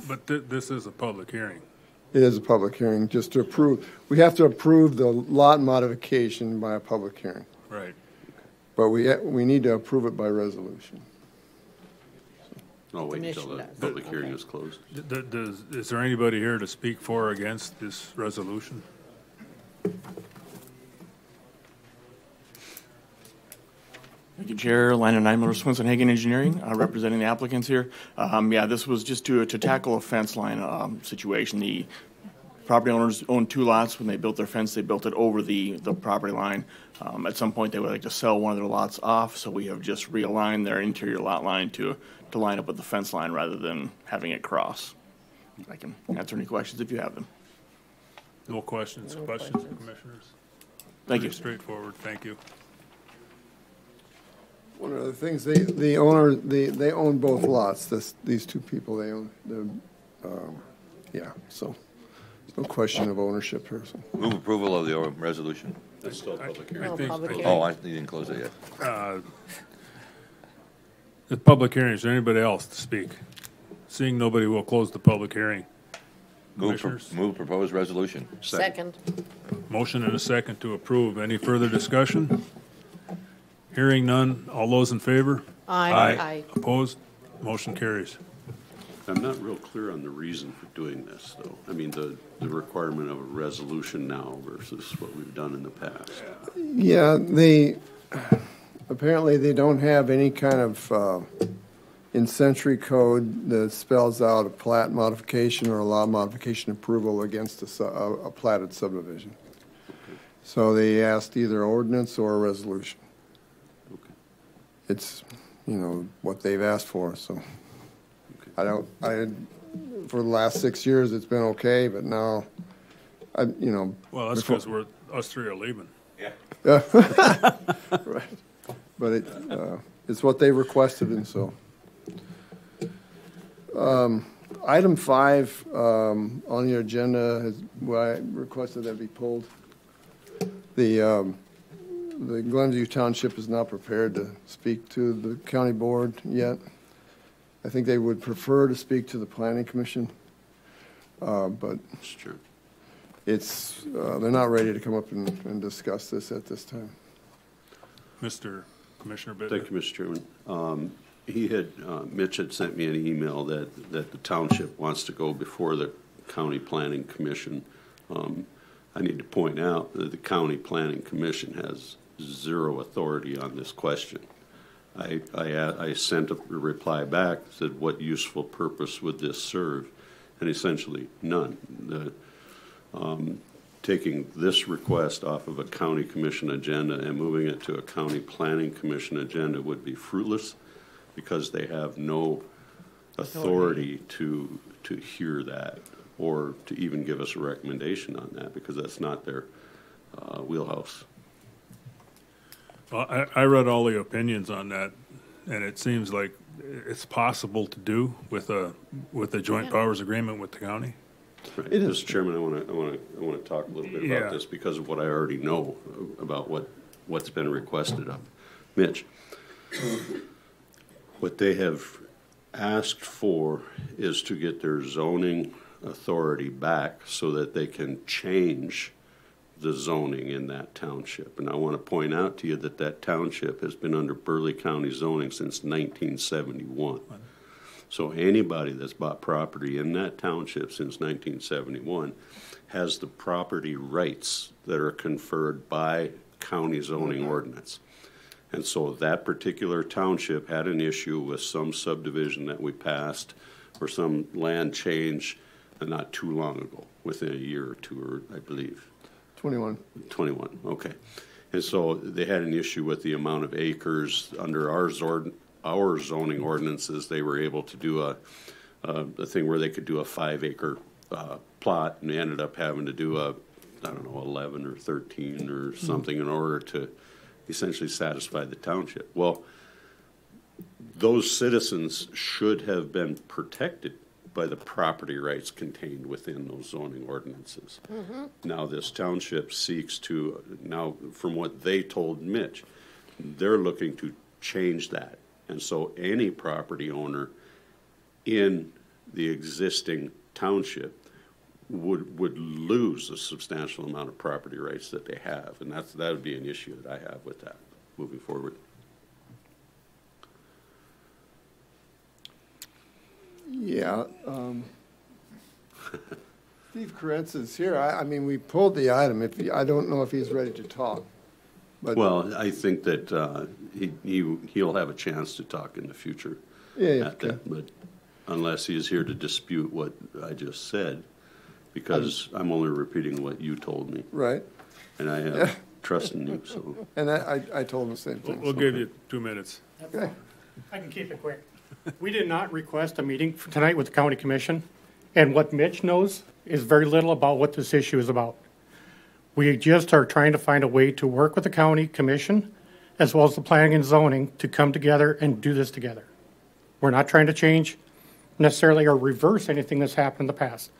[SPEAKER 2] But this is a public hearing.
[SPEAKER 14] It is a public hearing, just to approve. We have to approve the lot modification by a public hearing.
[SPEAKER 2] Right.
[SPEAKER 14] But we need to approve it by resolution.
[SPEAKER 3] Oh, wait until the public hearing is closed.
[SPEAKER 2] Is there anybody here to speak for or against this resolution?
[SPEAKER 15] Thank you, Chair. Land and Nine Miller Swinson Hagen Engineering, representing the applicants here. Yeah, this was just to tackle a fence line situation. The property owners owned 2 lots. When they built their fence, they built it over the property line. At some point, they would like to sell one of their lots off, so we have just realigned their interior lot line to line up with the fence line rather than having it cross. I can answer any questions if you have them.
[SPEAKER 2] No questions. Questions, commissioners?
[SPEAKER 15] Thank you.
[SPEAKER 2] Pretty straightforward. Thank you.
[SPEAKER 14] One of the things, they own both lots. These 2 people, they own yeah. So there's no question of ownership here. So.
[SPEAKER 5] Move approval of the resolution.
[SPEAKER 3] It's still a public hearing.
[SPEAKER 5] You didn't close it yet.
[SPEAKER 2] The public hearing, is there anybody else to speak? Seeing nobody, will close the public hearing.
[SPEAKER 5] Move proposed resolution.
[SPEAKER 8] Second.
[SPEAKER 2] Motion and a second to approve. Any further discussion? Hearing none. All those in favor?
[SPEAKER 8] Aye.
[SPEAKER 2] Opposed? Motion carries.
[SPEAKER 3] I'm not real clear on the reason for doing this, though. I mean, the requirement of a resolution now versus what we've done in the past.
[SPEAKER 14] Yeah, apparently they don't have any kind of in century code that spells out a plat modification or a lot modification approval against a platted subdivision. So they asked either ordinance or a resolution. it's, you know, what they've asked for, so. For the last 6 years, it's been okay, but now, you know.
[SPEAKER 2] Well, that's because us three are leaving.
[SPEAKER 14] Yeah. Right. But it's what they requested, and so. Item 5 on your agenda I requested that be pulled. The Glenview Township is not prepared to speak to the county board yet. I think they would prefer to speak to the planning commission, but
[SPEAKER 3] Sure.
[SPEAKER 14] they're not ready to come up and discuss this at this time.
[SPEAKER 2] Mr. Commissioner Bittner.
[SPEAKER 3] Thank you, Mr. Chairman. Mitch had sent me an email that the township wants to go before the county planning commission. I need to point out that the county planning commission has zero authority on this question. I sent a reply back, said what useful purpose would this serve, and essentially none. Taking this request off of a county commission agenda and moving it to a county planning commission agenda would be fruitless, because they have no authority to hear that or to even give us a recommendation on that, because that's not their wheelhouse.
[SPEAKER 2] Well, I read all the opinions on that, and it seems like it's possible to do with a joint powers agreement with the county.
[SPEAKER 3] Right. Mr. Chairman, I want to talk a little bit about this because of what I already know about what's been requested of Mitch. What they have asked for is to get their zoning authority back so that they can change the zoning in that township. And I want to point out to you that that township has been under Burleigh County zoning since 1971. So anybody that's bought property in that township since 1971 has the property rights that are conferred by county zoning ordinance. And so that particular township had an issue with some subdivision that we passed or some land change not too long ago, within a year or two, I believe.
[SPEAKER 14] 21.
[SPEAKER 3] 21, okay. And so they had an issue with the amount of acres. Under our zoning ordinances, they were able to do a thing where they could do a 5-acre plot, and they ended up having to do 11 or 13 or something in order to essentially satisfy the township. Well, those citizens should have been protected by the property rights contained within those zoning ordinances. Now this township seeks to, now from what they told Mitch, they're looking to change that. And so any property owner in the existing township would lose a substantial amount of property rights that they have. And that would be an issue that I have with that moving forward.
[SPEAKER 14] Yeah. Steve Koretz is here. I mean, we pulled the item. I don't know if he's ready to talk. But
[SPEAKER 3] well, I think that he'll have a chance to talk in the future.
[SPEAKER 14] Yeah,
[SPEAKER 3] that, but unless he's here to dispute what I just said, because I'm only repeating what you told me.
[SPEAKER 14] Right.
[SPEAKER 3] And I have trust in you. So.
[SPEAKER 14] And I told him the same thing.
[SPEAKER 2] We'll give you 2 minutes.
[SPEAKER 14] Okay.
[SPEAKER 16] I can keep it quick. We did not request a meeting tonight with the county commission, and what Mitch knows is very little about what this issue is about. We just are trying to find a way to work with the county commission as well as the planning and zoning to come together and do this together. We're not trying to change necessarily or reverse anything that's happened in the past.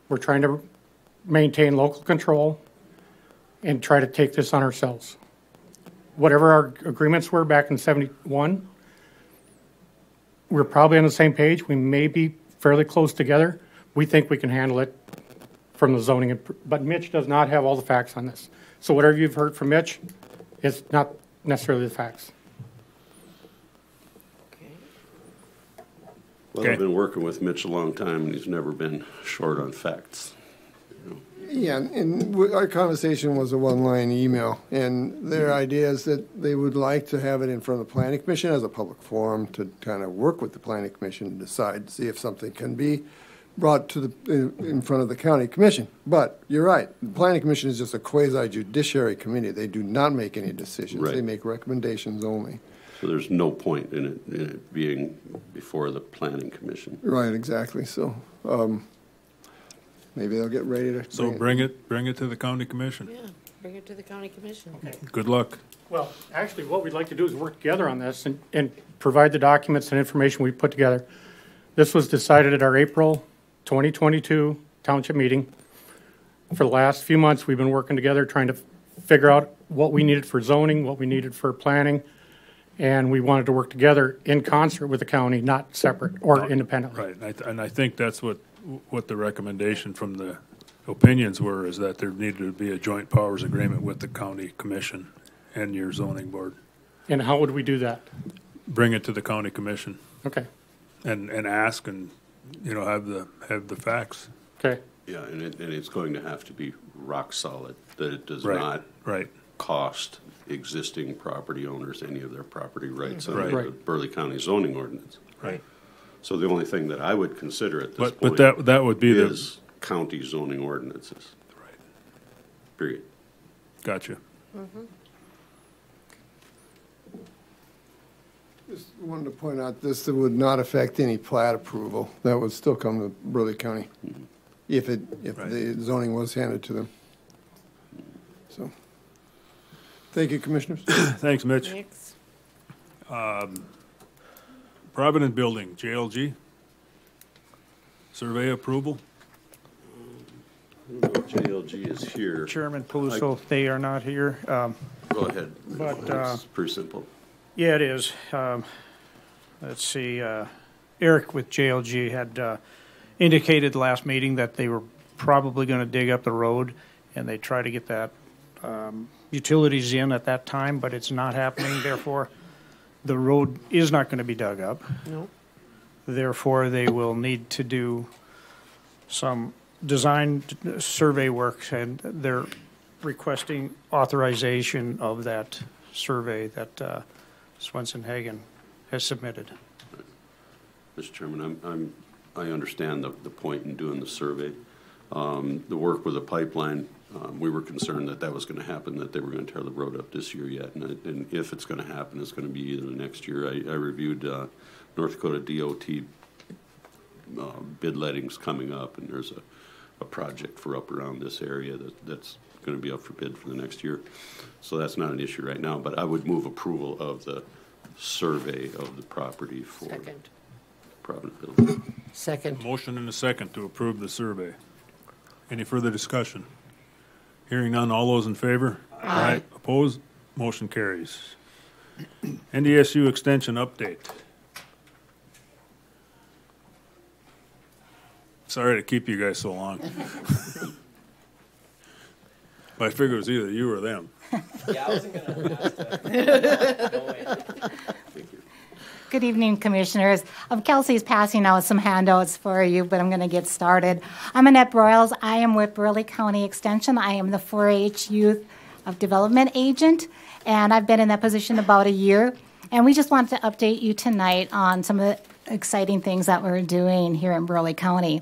[SPEAKER 16] We're trying to maintain local control and try to take this on ourselves. Whatever our agreements were back in 71, we're probably on the same page. We may be fairly close together. We think we can handle it from the zoning, but Mitch does not have all the facts on this. So whatever you've heard from Mitch, it's not necessarily the facts.
[SPEAKER 3] Well, I've been working with Mitch a long time, and he's never been short on facts.
[SPEAKER 14] Yeah, and our conversation was a one-line email, and their idea is that they would like to have it in front of the planning commission as a public forum to kind of work with the planning commission and decide, see if something can be brought to in front of the county commission. But you're right, the planning commission is just a quasi-judiciary committee. They do not make any decisions.
[SPEAKER 3] Right.
[SPEAKER 14] They make recommendations only.
[SPEAKER 3] So there's no point in it being before the planning commission.
[SPEAKER 14] Right, exactly. So maybe they'll get ready to.
[SPEAKER 2] So bring it to the county commission.
[SPEAKER 8] Yeah, bring it to the county commission.
[SPEAKER 16] Okay.
[SPEAKER 2] Good luck.
[SPEAKER 16] Well, actually, what we'd like to do is work together on this and provide the documents and information we put together. This was decided at our April 2022 township meeting. For the last few months, we've been working together trying to figure out what we needed for zoning, what we needed for planning, and we wanted to work together in concert with the county, not separate or independently.
[SPEAKER 2] Right, and I think that's what the recommendation from the opinions were, is that there needed to be a joint powers agreement with the county commission and your zoning board.
[SPEAKER 16] And how would we do that?
[SPEAKER 2] Bring it to the county commission.
[SPEAKER 16] Okay.
[SPEAKER 2] And ask and, have the facts.
[SPEAKER 16] Okay.
[SPEAKER 3] Yeah, and it's going to have to be rock solid, that it does
[SPEAKER 2] Right,
[SPEAKER 3] not
[SPEAKER 2] right.
[SPEAKER 3] cost existing property owners any of their property rights under
[SPEAKER 2] Right.
[SPEAKER 3] the Burleigh County zoning ordinance.
[SPEAKER 2] Right.
[SPEAKER 3] So the only thing that I would consider at this
[SPEAKER 2] But
[SPEAKER 3] point
[SPEAKER 2] that would be
[SPEAKER 3] is county zoning ordinances.
[SPEAKER 2] Right.
[SPEAKER 3] Period.
[SPEAKER 2] Gotcha.
[SPEAKER 14] Just wanted to point out this would not affect any plat approval. That would still come to Burleigh County if the zoning was handed to them. So, thank you, Commissioners.
[SPEAKER 2] Thanks, Mitch.
[SPEAKER 8] Thanks.
[SPEAKER 2] Provident Building, JLG. Survey approval.
[SPEAKER 3] JLG is here.
[SPEAKER 17] Chairman Peluso, they are not here.
[SPEAKER 3] Go ahead.
[SPEAKER 17] But,
[SPEAKER 3] It's pretty simple.
[SPEAKER 17] Yeah, it is. Let's see, Eric with JLG had indicated last meeting that they were probably going to dig up the road, and they try to get that utilities in at that time, but it's not happening. Therefore, the road is not going to be dug up.
[SPEAKER 8] No.
[SPEAKER 17] Therefore, they will need to do some design survey work, and they're requesting authorization of that survey that Swenson Hagen has submitted.
[SPEAKER 3] Mr. Chairman, I understand the point in doing the survey. The work with the pipeline, we were concerned that was going to happen, that they were going to tear the road up this year yet. And if it's going to happen, it's going to be either next year. I reviewed North Dakota DOT bid lettings coming up, and there's a project for up around this area that's going to be up for bid for the next year. So that's not an issue right now, but I would move approval of the survey of the property for
[SPEAKER 8] Second.
[SPEAKER 3] Provident Building.
[SPEAKER 8] Second.
[SPEAKER 2] Motion and a second to approve the survey. Any further discussion? Hearing none, all those in favor? Aye. Opposed? Motion carries. NDSU extension update. Sorry to keep you guys so long. But I figured it was either you or them.
[SPEAKER 18] Yeah, I wasn't going to ask that.
[SPEAKER 19] Good evening, Commissioners. Kelsey's passing out some handouts for you, but I'm going to get started. I'm Annette Broyles. I am with Burleigh County Extension. I am the 4-H Youth of Development Agent, and I've been in that position about a year. And we just wanted to update you tonight on some of the exciting things that we're doing here in Burleigh County.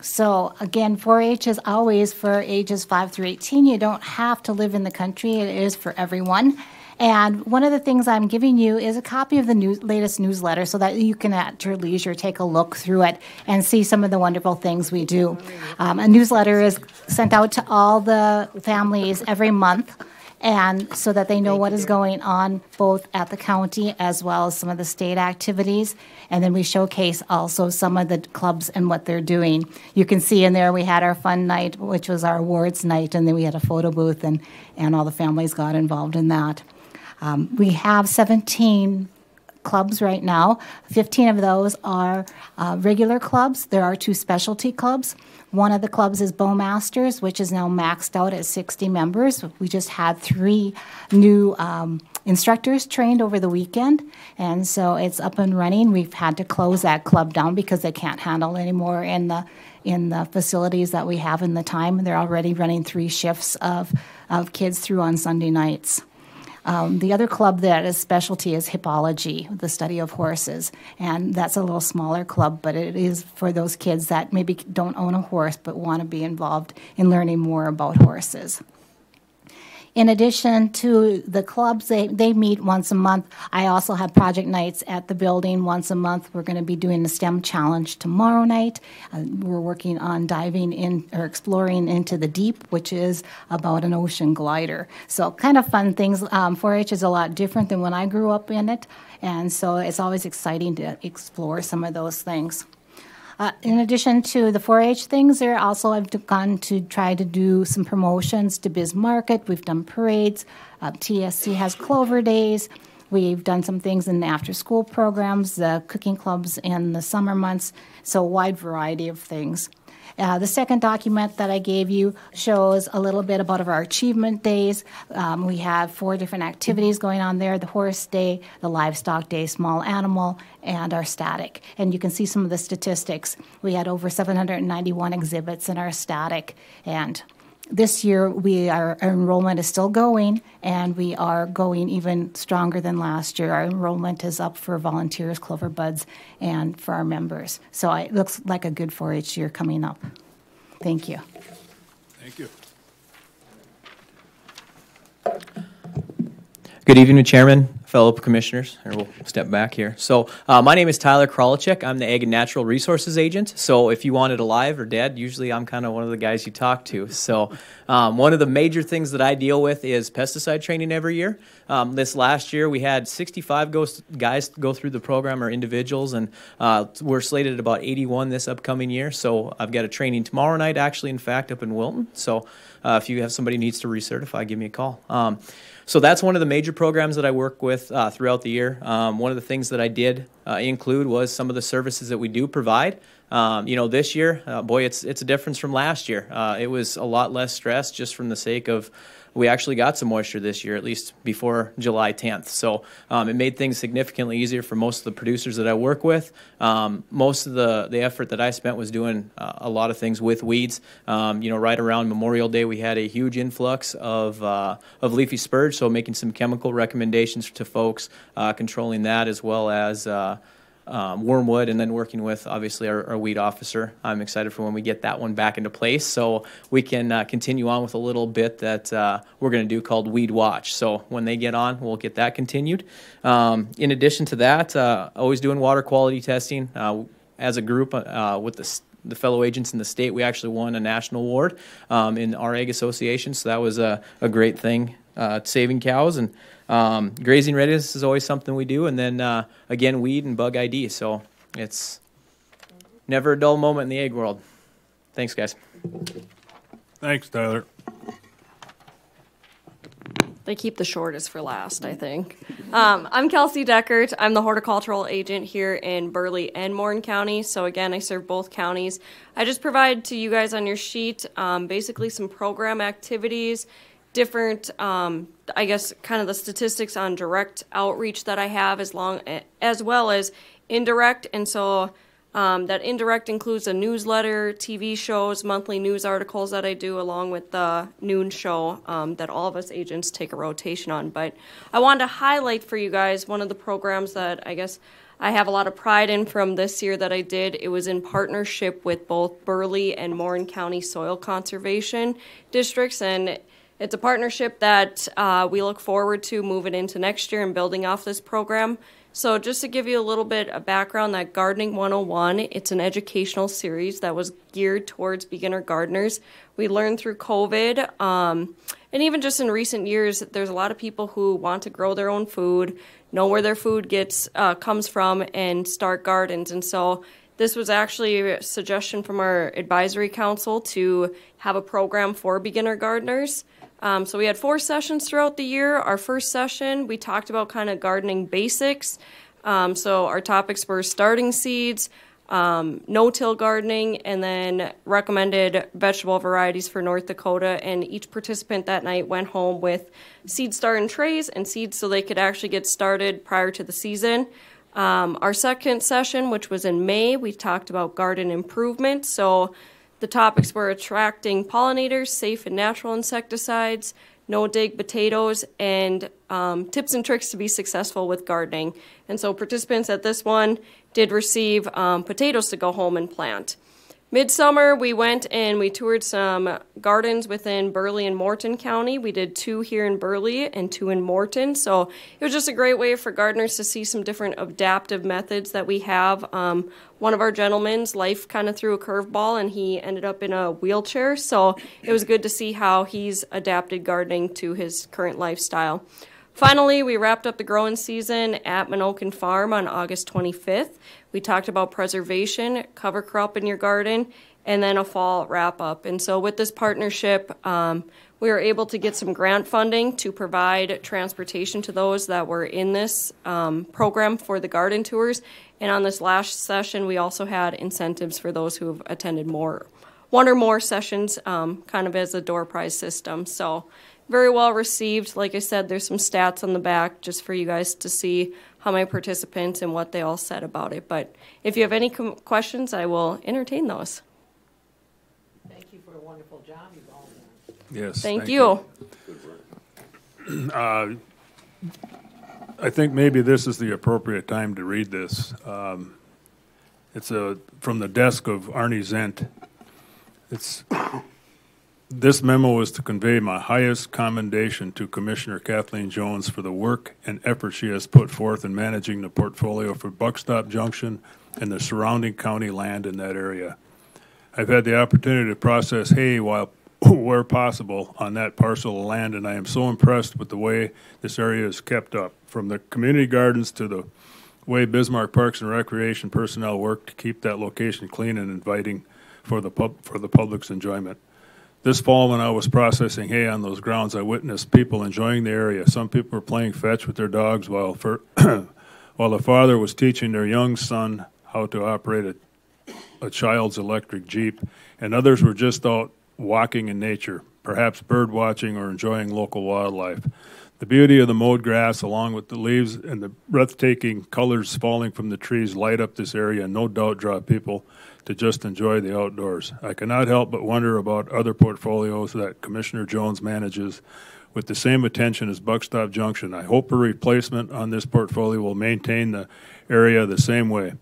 [SPEAKER 19] So again, 4-H is always for ages 5 through 18. You don't have to live in the country. It is for everyone. And one of the things I'm giving you is a copy of the latest newsletter so that you can at your leisure take a look through it and see some of the wonderful things we do. A newsletter is sent out to all the families every month, and so that they know what is going on both at the county as well as some of the state activities. And then we showcase also some of the clubs and what they're doing. You can see in there we had our fun night, which was our awards night, and then we had a photo booth, and all the families got involved in that. We have 17 clubs right now. 15 of those are regular clubs. There are 2 specialty clubs. One of the clubs is Bowmasters, which is now maxed out at 60 members. We just had 3 new instructors trained over the weekend, and so it's up and running. We've had to close that club down because they can't handle anymore in the facilities that we have in the time. They're already running 3 shifts of kids through on Sunday nights. The other club that is specialty is hippology, the study of horses, and that's a little smaller club, but it is for those kids that maybe don't own a horse but want to be involved in learning more about horses. In addition to the clubs, they meet once a month. I also have project nights at the building once a month. We're going to be doing the STEM challenge tomorrow night. We're working on diving in or exploring into the deep, which is about an ocean glider. So kind of fun things. 4-H is a lot different than when I grew up in it, and so it's always exciting to explore some of those things. In addition to the 4-H things, there also I've gone to try to do some promotions to Biz Market. We've done parades. TSC has Clover Days. We've done some things in the after-school programs, the cooking clubs in the summer months, so a wide variety of things. The second document that I gave you shows a little bit about our achievement days. We have 4 different activities going on there: the horse day, the livestock day, small animal, and our static. And you can see some of the statistics. We had over 791 exhibits in our static, and this year our enrollment is still going, and we are going even stronger than last year. Our enrollment is up for volunteers, Clover Buds, and for our members. So it looks like a good 4-H year coming up. Thank you.
[SPEAKER 2] Thank you.
[SPEAKER 18] Good evening, Chairman, fellow commissioners. Or we'll step back here. So my name is Tyler Krolichek. I'm the Ag and Natural Resources Agent. So if you want it alive or dead, usually I'm kind of one of the guys you talk to. So one of the major things that I deal with is pesticide training every year. This last year, we had 65 guys go through the program, or individuals, and we're slated at about 81 this upcoming year. So I've got a training tomorrow night, actually, in fact, up in Wilton. So if you have somebody who needs to recertify, give me a call. So that's one of the major programs that I work with throughout the year. One of the things that I did include was some of the services that we do provide. This year, boy, it's a difference from last year. It was a lot less stress just from the sake of we actually got some moisture this year, at least before July 10th. So it made things significantly easier for most of the producers that I work with. Most of the effort that I spent was doing a lot of things with weeds. Right around Memorial Day, we had a huge influx of leafy spurge, so making some chemical recommendations to folks, controlling that, as well as wormwood, and then working with, obviously, our weed officer. I'm excited for when we get that one back into place so we can continue on with a little bit that we're going to do called Weed Watch. So when they get on, we'll get that continued. In addition to that, always doing water quality testing. As a group with the fellow agents in the state, we actually won a national award in our Ag Association, so that was a great thing, saving cows. And grazing readiness is always something we do, and then again, weed and bug ID. So it's never a dull moment in the ag world. Thanks, guys.
[SPEAKER 2] Thanks, Tyler.
[SPEAKER 20] They keep the shortest for last, I think. I'm Kelsey Deckert. I'm the horticultural agent here in Burleigh and Morton County. So again, I serve both counties. I just provide to you guys on your sheet basically some program activities, different, I guess, kind of the statistics on direct outreach that I have, as well as indirect. And so that indirect includes a newsletter, TV shows, monthly news articles that I do, along with the noon show that all of us agents take a rotation on. But I wanted to highlight for you guys one of the programs that I guess I have a lot of pride in from this year that I did. It was in partnership with both Burleigh and Morton County Soil Conservation Districts, and it's a partnership that we look forward to moving into next year and building off this program. So just to give you a little bit of background, that Gardening 101, it's an educational series that was geared towards beginner gardeners. We learned through COVID, and even just in recent years, there's a lot of people who want to grow their own food, know where their food comes from, and start gardens. And so this was actually a suggestion from our advisory council to have a program for beginner gardeners. So we had 4 sessions throughout the year. Our first session, we talked about kind of gardening basics. So our topics were starting seeds, no-till gardening, and then recommended vegetable varieties for North Dakota. And each participant that night went home with seed starting trays and seeds so they could actually get started prior to the season. Our second session, which was in May, we talked about garden improvement. So the topics were attracting pollinators, safe and natural insecticides, no-dig potatoes, and tips and tricks to be successful with gardening. And so participants at this one did receive potatoes to go home and plant. Midsummer, we went and we toured some gardens within Burleigh and Morton County. We did 2 here in Burleigh and 2 in Morton. So it was just a great way for gardeners to see some different adaptive methods that we have. One of our gentlemen's life kind of threw a curveball and he ended up in a wheelchair. So it was good to see how he's adapted gardening to his current lifestyle. Finally, we wrapped up the growing season at Minokan Farm on August 25th. We talked about preservation, cover crop in your garden, and then a fall wrap-up. And so with this partnership, we were able to get some grant funding to provide transportation to those that were in this program for the garden tours. And on this last session, we also had incentives for those who have attended one or more sessions, kind of as a door prize system. So very well received. Like I said, there's some stats on the back just for you guys to see how many participants and what they all said about it. But if you have any questions, I will entertain those.
[SPEAKER 8] Thank you for a wonderful job you've all done.
[SPEAKER 2] Yes.
[SPEAKER 20] Thank you.
[SPEAKER 2] I think maybe this is the appropriate time to read this. It's from the desk of Arnie Zent. This memo is to convey my highest commendation to Commissioner Kathleen Jones for the work and effort she has put forth in managing the portfolio for Buckstop Junction and the surrounding county land in that area. I've had the opportunity to process hay where possible on that parcel of land, and I am so impressed with the way this area is kept up, from the community gardens to the way Bismarck Parks and Recreation personnel work to keep that location clean and inviting for the public's enjoyment. This fall, when I was processing hay on those grounds, I witnessed people enjoying the area. Some people were playing fetch with their dogs while the father was teaching their young son how to operate a child's electric Jeep, and others were just out walking in nature, perhaps bird watching or enjoying local wildlife. The beauty of the mowed grass, along with the leaves and the breathtaking colors falling from the trees, light up this area and no doubt draw people to just enjoy the outdoors. I cannot help but wonder about other portfolios that Commissioner Jones manages with the same attention as Buckstop Junction. I hope a replacement on this portfolio will maintain the area the same way,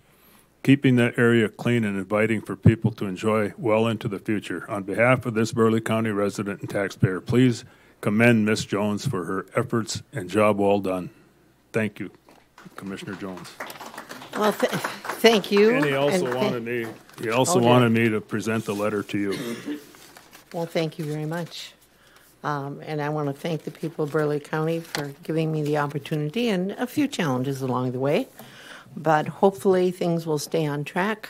[SPEAKER 2] keeping that area clean and inviting for people to enjoy well into the future. On behalf of this Burleigh County resident and taxpayer, please commend Ms. Jones for her efforts and job well done. Thank you, Commissioner Jones.
[SPEAKER 8] Well, thank you.
[SPEAKER 2] And he also wanted me to present the letter to you.
[SPEAKER 8] Well, thank you very much. And I want to thank the people of Burleigh County for giving me the opportunity and a few challenges along the way. But hopefully things will stay on track.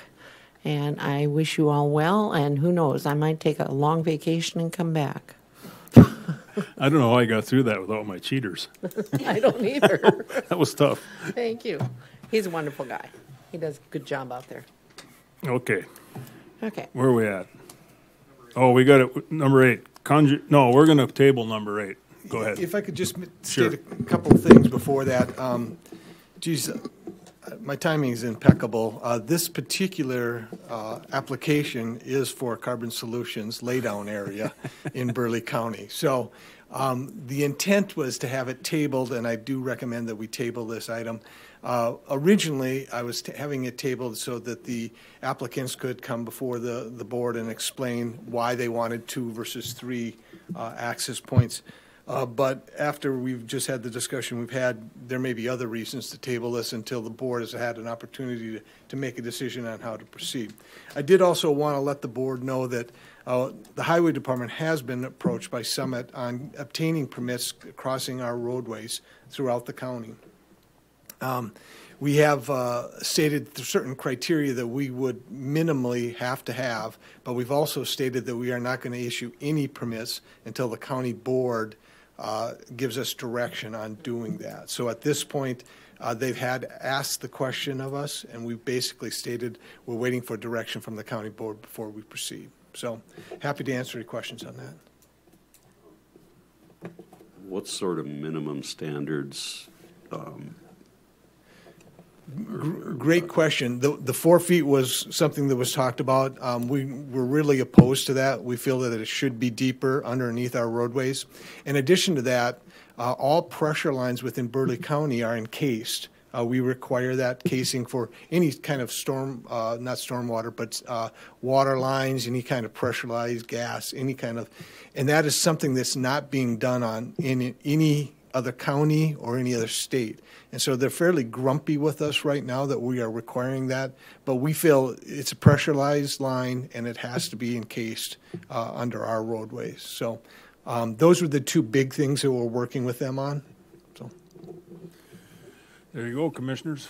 [SPEAKER 8] And I wish you all well. And who knows, I might take a long vacation and come back.
[SPEAKER 2] I don't know how I got through that without my cheaters.
[SPEAKER 8] I don't either.
[SPEAKER 2] That was tough.
[SPEAKER 8] Thank you. He's a wonderful guy. He does a good job out there.
[SPEAKER 2] Okay.
[SPEAKER 8] Okay.
[SPEAKER 2] Where are we at? Oh, we got it. Number 8. No, we're going to table number 8. Go ahead.
[SPEAKER 13] If I could just
[SPEAKER 2] Sure.
[SPEAKER 13] state a couple of things before that. My timing is impeccable. This particular application is for Carbon Solutions laydown area in Burleigh County. So the intent was to have it tabled, and I do recommend that we table this item. Originally, I was having it tabled so that the applicants could come before the board and explain why they wanted 2 versus 3 access points. But after we've just had the discussion we've had, there may be other reasons to table this until the board has had an opportunity to make a decision on how to proceed. I did also want to let the board know that the Highway Department has been approached by Summit on obtaining permits crossing our roadways throughout the county. We have stated certain criteria that we would minimally have to have, but we've also stated that we are not going to issue any permits until the county board gives us direction on doing that. So at this point, they've had asked the question of us, and we've basically stated we're waiting for direction from the county board before we proceed. So happy to answer any questions on that.
[SPEAKER 3] What sort of minimum standards?
[SPEAKER 13] Great question. The 4 feet was something that was talked about. We were really opposed to that. We feel that it should be deeper underneath our roadways. In addition to that, all pressure lines within Burleigh County are encased
[SPEAKER 12] We require that casing for any kind of not stormwater, but water lines, any kind of pressurized gas, any kind of, and that is something that's not being done in any other county or any other state. And so they're fairly grumpy with us right now that we are requiring that, but we feel it's a pressurized line and it has to be encased under our roadways. So those were the two big things that we're working with them on.
[SPEAKER 2] There you go, commissioners.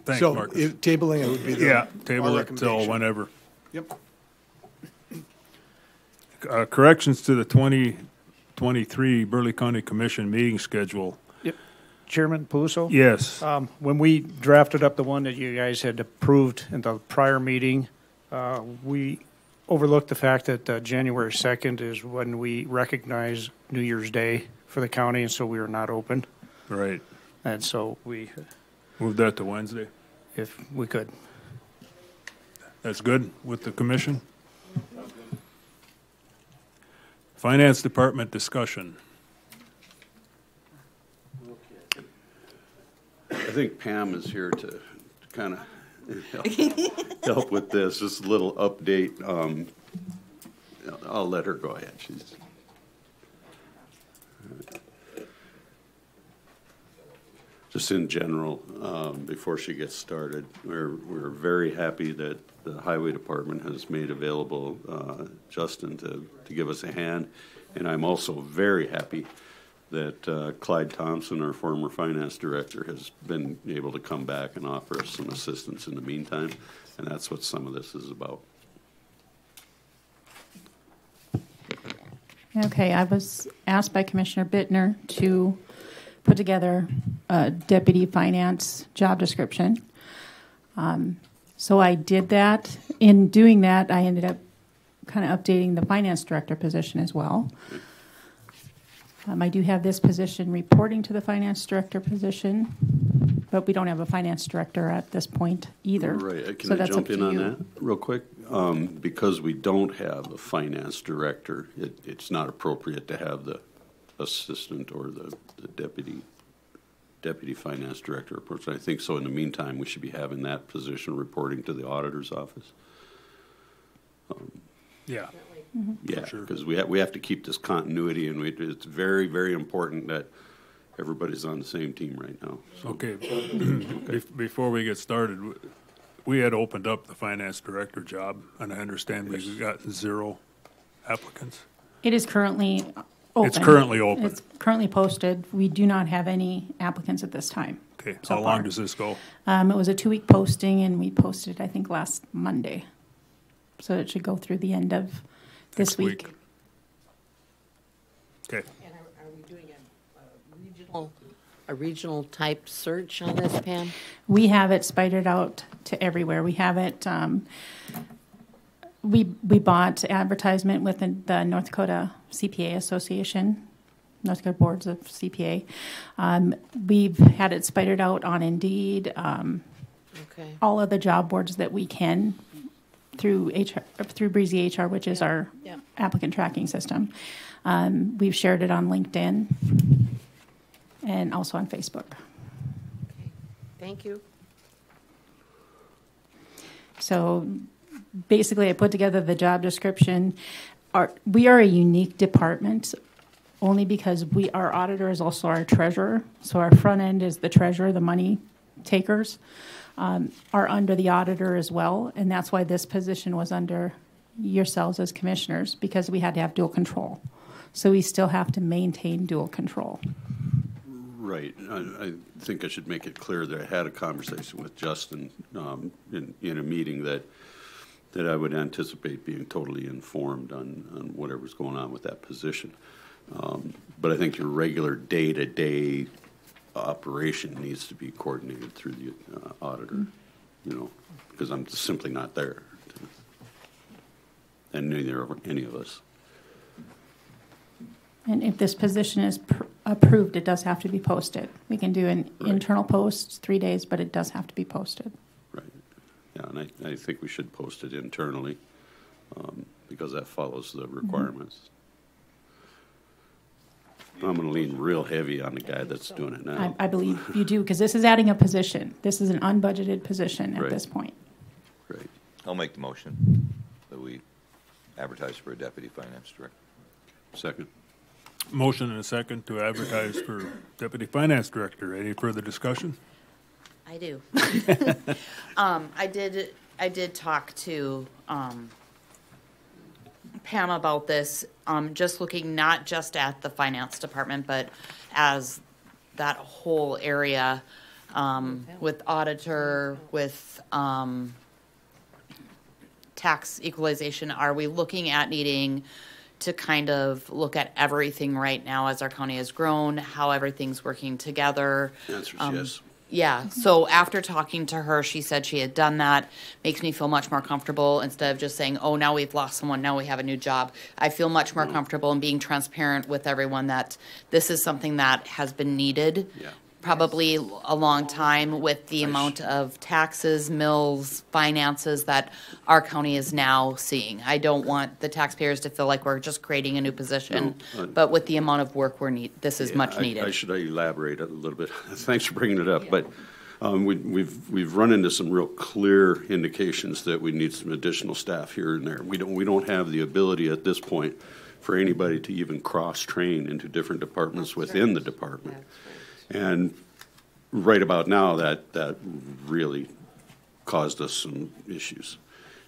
[SPEAKER 2] Thanks,
[SPEAKER 12] So
[SPEAKER 2] Marcus.
[SPEAKER 12] tabling it would be the
[SPEAKER 2] table
[SPEAKER 12] our
[SPEAKER 2] it till
[SPEAKER 12] recommendation.
[SPEAKER 2] whenever.
[SPEAKER 12] Yep.
[SPEAKER 2] Corrections to the 2023 Burleigh County Commission meeting schedule.
[SPEAKER 17] Yep. Chairman Peluso?
[SPEAKER 2] Yes.
[SPEAKER 17] When we drafted up the one that you guys had approved in the prior meeting, we overlooked the fact that January 2nd is when we recognize New Year's Day for the county, and so we are not open.
[SPEAKER 2] Right.
[SPEAKER 17] And so we
[SPEAKER 2] Move that to Wednesday.
[SPEAKER 17] If we could.
[SPEAKER 2] That's good with the commission. Finance Department discussion.
[SPEAKER 3] I think Pam is here to kind of help with this. Just a little update. I'll let her go ahead. She's just in general, before she gets started, we're very happy that the Highway Department has made available Justin to give us a hand. And I'm also very happy that Clyde Thompson, our former finance director, has been able to come back and offer us some assistance in the meantime. And that's what some of this is about.
[SPEAKER 21] Okay, I was asked by Commissioner Bittner to put together a deputy finance job description. So I did that. In doing that, I ended up kind of updating the finance director position as well. I do have this position reporting to the finance director position, but we don't have a finance director at this point either.
[SPEAKER 3] Right. Can
[SPEAKER 21] So
[SPEAKER 3] I
[SPEAKER 21] that's
[SPEAKER 3] jump
[SPEAKER 21] up
[SPEAKER 3] in
[SPEAKER 21] to
[SPEAKER 3] on
[SPEAKER 21] you.
[SPEAKER 3] that real quick? Because we don't have a finance director, it's not appropriate to have the assistant or the deputy finance director report. So I think so. In the meantime, we should be having that position reporting to the auditor's office.
[SPEAKER 2] Yeah.
[SPEAKER 3] Yeah, because we have to keep this continuity, and it's very, very important that everybody's on the same team right now. So.
[SPEAKER 2] Okay. Before we get started, we had opened up the finance director job, and I understand we've got 0 applicants.
[SPEAKER 21] It is currently open.
[SPEAKER 2] It's currently open.
[SPEAKER 21] It's currently posted. We do not have any applicants at this time.
[SPEAKER 2] Okay.
[SPEAKER 21] so
[SPEAKER 2] How long
[SPEAKER 21] far.
[SPEAKER 2] does this go?
[SPEAKER 21] It was a 2-week posting, and we posted, I think, last Monday. So it should go through the end of this week.
[SPEAKER 2] Okay.
[SPEAKER 8] And are we doing a regional type search on this, Pam?
[SPEAKER 21] We have it spidered out to everywhere. We have it. We bought advertisement with the North Dakota CPA Association, North Dakota Boards of CPA. We've had it spidered out on Indeed.
[SPEAKER 8] Okay.
[SPEAKER 21] All of the job boards that we can through Breezy HR, which is our applicant tracking system. We've shared it on LinkedIn and also on Facebook.
[SPEAKER 8] Thank you.
[SPEAKER 21] So basically, I put together the job description. We are a unique department only because our auditor is also our treasurer. So our front end is the treasurer, the money takers. Are under the auditor as well, and that's why this position was under yourselves as commissioners, because we had to have dual control. So we still have to maintain dual control.
[SPEAKER 3] Right. I think I should make it clear that I had a conversation with Justin in a meeting that I would anticipate being totally informed on whatever's going on with that position. But I think your regular day-to-day operation needs to be coordinated through the auditor, because I'm simply not there, and neither are any of us.
[SPEAKER 21] And if this position is approved, it does have to be posted. We can do an internal post 3 days, but it does have to be posted.
[SPEAKER 3] Right. Yeah, and I think we should post it internally because that follows the requirements. I'm gonna lean real heavy on the guy that's doing it now.
[SPEAKER 21] I believe you do, because this is adding a position. This is an unbudgeted position at
[SPEAKER 3] Right.
[SPEAKER 21] this point.
[SPEAKER 3] Right.
[SPEAKER 5] I'll make the motion that we advertise for a deputy finance director.
[SPEAKER 3] Second.
[SPEAKER 2] Motion and a second to advertise for Deputy Finance Director. Any further discussion?
[SPEAKER 6] I do. I did talk to Pam about this, just looking not just at the finance department, but as that whole area, with auditor, with tax equalization. Are we looking at needing to kind of look at everything right now as our county has grown, how everything's working together?
[SPEAKER 3] The answer is yes.
[SPEAKER 6] Yeah, so after talking to her, she said she had done that. Makes me feel much more comfortable instead of just saying, oh, now we've lost someone, now we have a new job. I feel much more comfortable in being transparent with everyone that this is something that has been needed.
[SPEAKER 3] Yeah.
[SPEAKER 6] Probably a long time with the amount of taxes, mills, finances that our county is now seeing. I don't want the taxpayers to feel like we're just creating a new position, but with the amount of work this is much needed.
[SPEAKER 3] I should elaborate a little bit. Thanks for bringing it up, but we've run into some real clear indications that we need some additional staff here and there. We don't have the ability at this point for anybody to even cross-train into different departments within the department. And right about now, that really caused us some issues.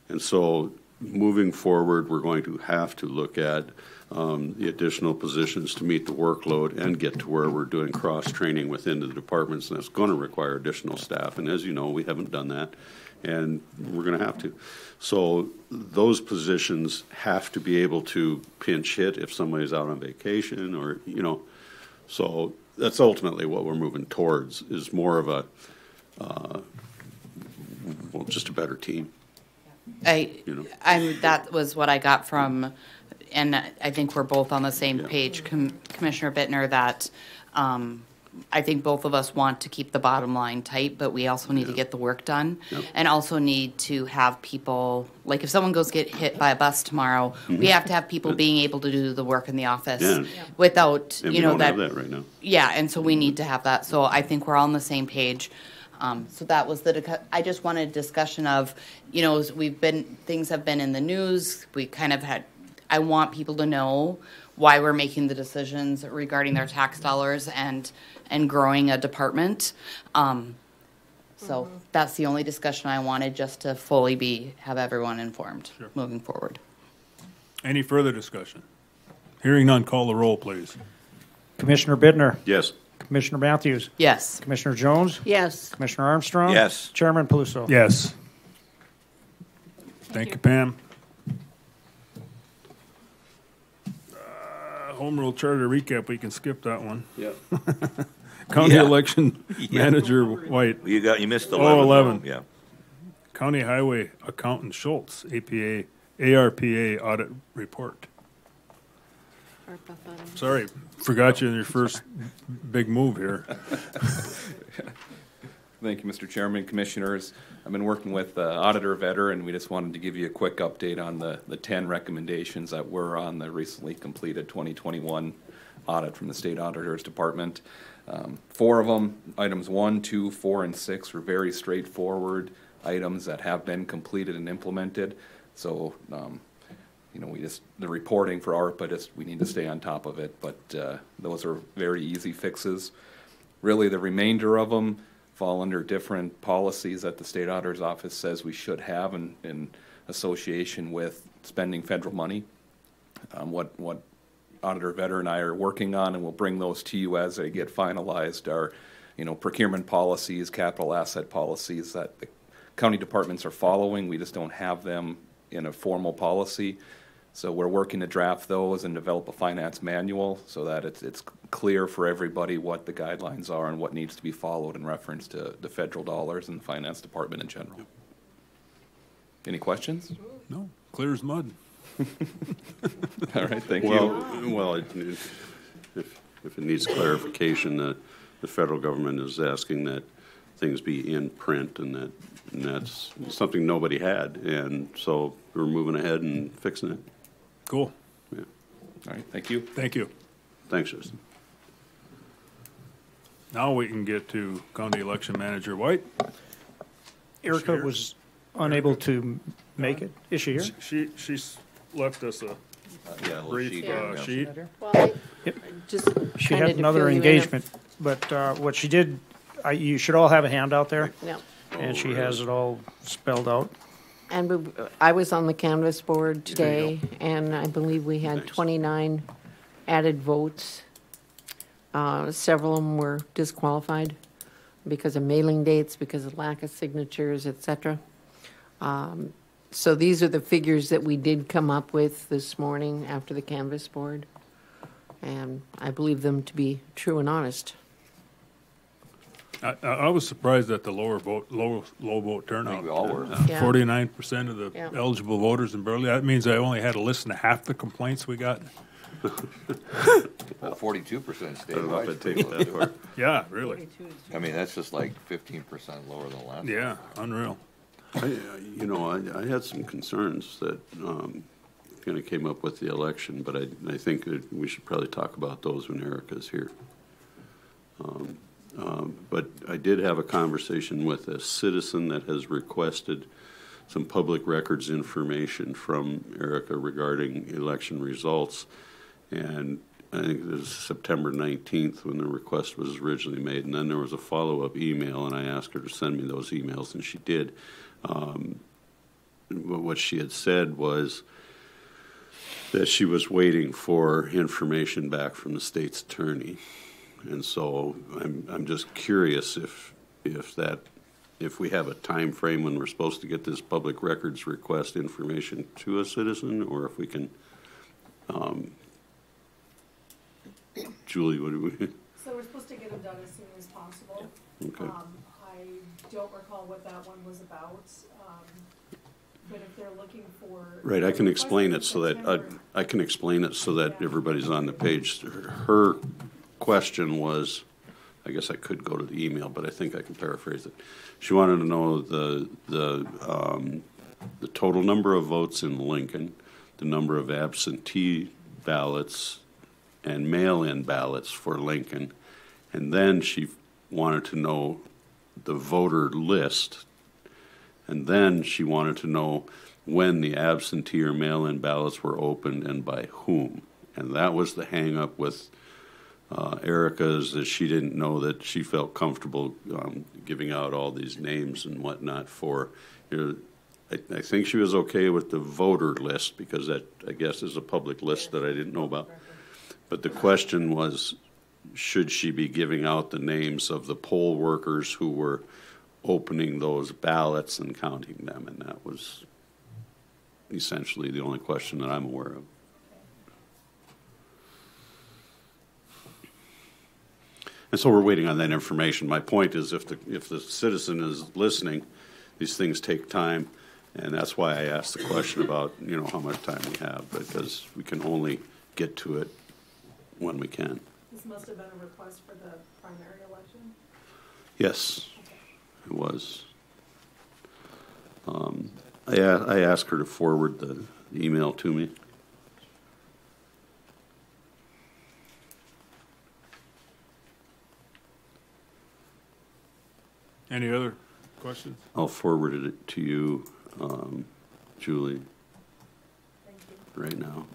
[SPEAKER 3] And so moving forward, we're going to have to look at the additional positions to meet the workload and get to where we're doing cross-training within the departments, and that's going to require additional staff. And as you know, we haven't done that, and we're going to have to. So those positions have to be able to pinch hit if somebody's out on vacation or, so that's ultimately what we're moving towards, is more of a, just a better team.
[SPEAKER 6] That was what I got from, and I think we're both on the same page, Commissioner Bittner, that I think both of us want to keep the bottom line tight, but we also need to get the work done, and also need to have people, like if someone goes get hit by a bus tomorrow, we have to have people being able to do the work in the office without,
[SPEAKER 3] and we don't have that right now.
[SPEAKER 6] Yeah, and so we need to have that. So I think we're all on the same page. So that was I just wanted a discussion of, things have been in the news. We kind of I want people to know why we're making the decisions regarding their tax dollars and growing a department. So that's the only discussion I wanted, just to fully have everyone informed moving forward.
[SPEAKER 2] Any further discussion? Hearing none, call the roll, please.
[SPEAKER 17] Commissioner Bittner?
[SPEAKER 3] Yes.
[SPEAKER 17] Commissioner Matthews?
[SPEAKER 6] Yes.
[SPEAKER 17] Commissioner Jones?
[SPEAKER 8] Yes.
[SPEAKER 17] Commissioner Armstrong?
[SPEAKER 5] Yes.
[SPEAKER 17] Chairman Peluso?
[SPEAKER 2] Yes. Thank you, Pam. Home rule charter recap, we can skip that one.
[SPEAKER 3] Yeah.
[SPEAKER 2] County election manager White.
[SPEAKER 5] You missed 11.
[SPEAKER 2] 11.
[SPEAKER 5] Yeah.
[SPEAKER 2] County highway accountant Schultz, ARPA audit report. Sorry, forgot you in your first big move here.
[SPEAKER 1] Thank you, Mr. Chairman, Commissioners. I've been working with Auditor Vetter, and we just wanted to give you a quick update on the 10 recommendations that were on the recently completed 2021 audit from the State Auditor's Department. 4 of them, items 1, 2, 4, and 6, were very straightforward items that have been completed and implemented. So, the reporting for ARPA, we need to stay on top of it, but those are very easy fixes. Really, the remainder of them fall under different policies that the State Auditor's Office says we should have in association with spending federal money. What Auditor Vetter and I are working on, and we'll bring those to you as they get finalized, are procurement policies, capital asset policies that the county departments are following. We just don't have them in a formal policy. So we're working to draft those and develop a finance manual so that it's clear for everybody what the guidelines are and what needs to be followed in reference to the federal dollars and the finance department in general. Any questions?
[SPEAKER 2] No, clear as mud.
[SPEAKER 1] All right, thank you.
[SPEAKER 3] Well, if it needs clarification, the federal government is asking that things be in print, and that's something nobody had, and so we're moving ahead and fixing it.
[SPEAKER 2] Cool.
[SPEAKER 3] Yeah.
[SPEAKER 1] All right, thank you.
[SPEAKER 2] Thank you.
[SPEAKER 3] Thanks, Justin.
[SPEAKER 2] Now we can get to County Election Manager White.
[SPEAKER 17] Erica was unable to make it. Is she here?
[SPEAKER 2] She's left us a brief sheet.
[SPEAKER 8] Well,
[SPEAKER 17] Yep.
[SPEAKER 8] just
[SPEAKER 17] She
[SPEAKER 8] kinda
[SPEAKER 17] had
[SPEAKER 8] to
[SPEAKER 17] another
[SPEAKER 8] fill you in.
[SPEAKER 17] engagement, but what she did, you should all have a handout there.
[SPEAKER 8] Yeah.
[SPEAKER 17] And she has it all spelled out.
[SPEAKER 8] And I was on the canvas board today, and I believe we had 29 added votes. Several of them were disqualified because of mailing dates, because of lack of signatures, et cetera. So these are the figures that we did come up with this morning after the canvas board. And I believe them to be true and honest.
[SPEAKER 2] I was surprised at the low vote turnout.
[SPEAKER 5] I think we all were.
[SPEAKER 8] Yeah.
[SPEAKER 2] 49% of the
[SPEAKER 8] Yeah.
[SPEAKER 2] eligible voters in Burleigh. That means I only had to listen to half the complaints we got.
[SPEAKER 5] Well, 42%
[SPEAKER 3] I don't know if
[SPEAKER 5] statewide.
[SPEAKER 3] I'd take it that far.
[SPEAKER 2] Yeah, really.
[SPEAKER 5] I mean, that's just like 15% lower than last.
[SPEAKER 2] Yeah, unreal.
[SPEAKER 3] I had some concerns that kind of came up with the election, but I think that we should probably talk about those when Erica's here. But I did have a conversation with a citizen that has requested some public records information from Erica regarding election results. And I think it was September 19th when the request was originally made. And then there was a follow-up email, and I asked her to send me those emails, and she did. What she had said was that she was waiting for information back from the state's attorney. And so I'm just curious if we have a time frame when we're supposed to get this public records request information to a citizen, or if we can, Julie, what do we?
[SPEAKER 4] So we're supposed to get them done as soon as possible.
[SPEAKER 3] Okay.
[SPEAKER 4] I don't recall what that one was about, but if they're looking for.
[SPEAKER 3] Right, I can explain it so that I can explain it so that everybody's on the page. Her question was, I guess I could go to the email, but I think I can paraphrase it. She wanted to know the total number of votes in Lincoln, the number of absentee ballots and mail-in ballots for Lincoln, and then she wanted to know the voter list, and then she wanted to know when the absentee or mail-in ballots were opened and by whom. And that was the hang-up with Erica's, that she didn't know that she felt comfortable giving out all these names and whatnot for. I think she was okay with the voter list because that, I guess, is a public list that I didn't know about. But the question was, should she be giving out the names of the poll workers who were opening those ballots and counting them? And that was essentially the only question that I'm aware of. And so we're waiting on that information. My point is, if the citizen is listening, these things take time, and that's why I asked the question about how much time we have, because we can only get to it when we can.
[SPEAKER 4] This must have been a request for the primary election?
[SPEAKER 3] Yes, it was. I asked her to forward the email to me.
[SPEAKER 2] Any other questions?
[SPEAKER 3] I'll forward it to you, Julie.
[SPEAKER 4] Thank you.
[SPEAKER 3] Right now.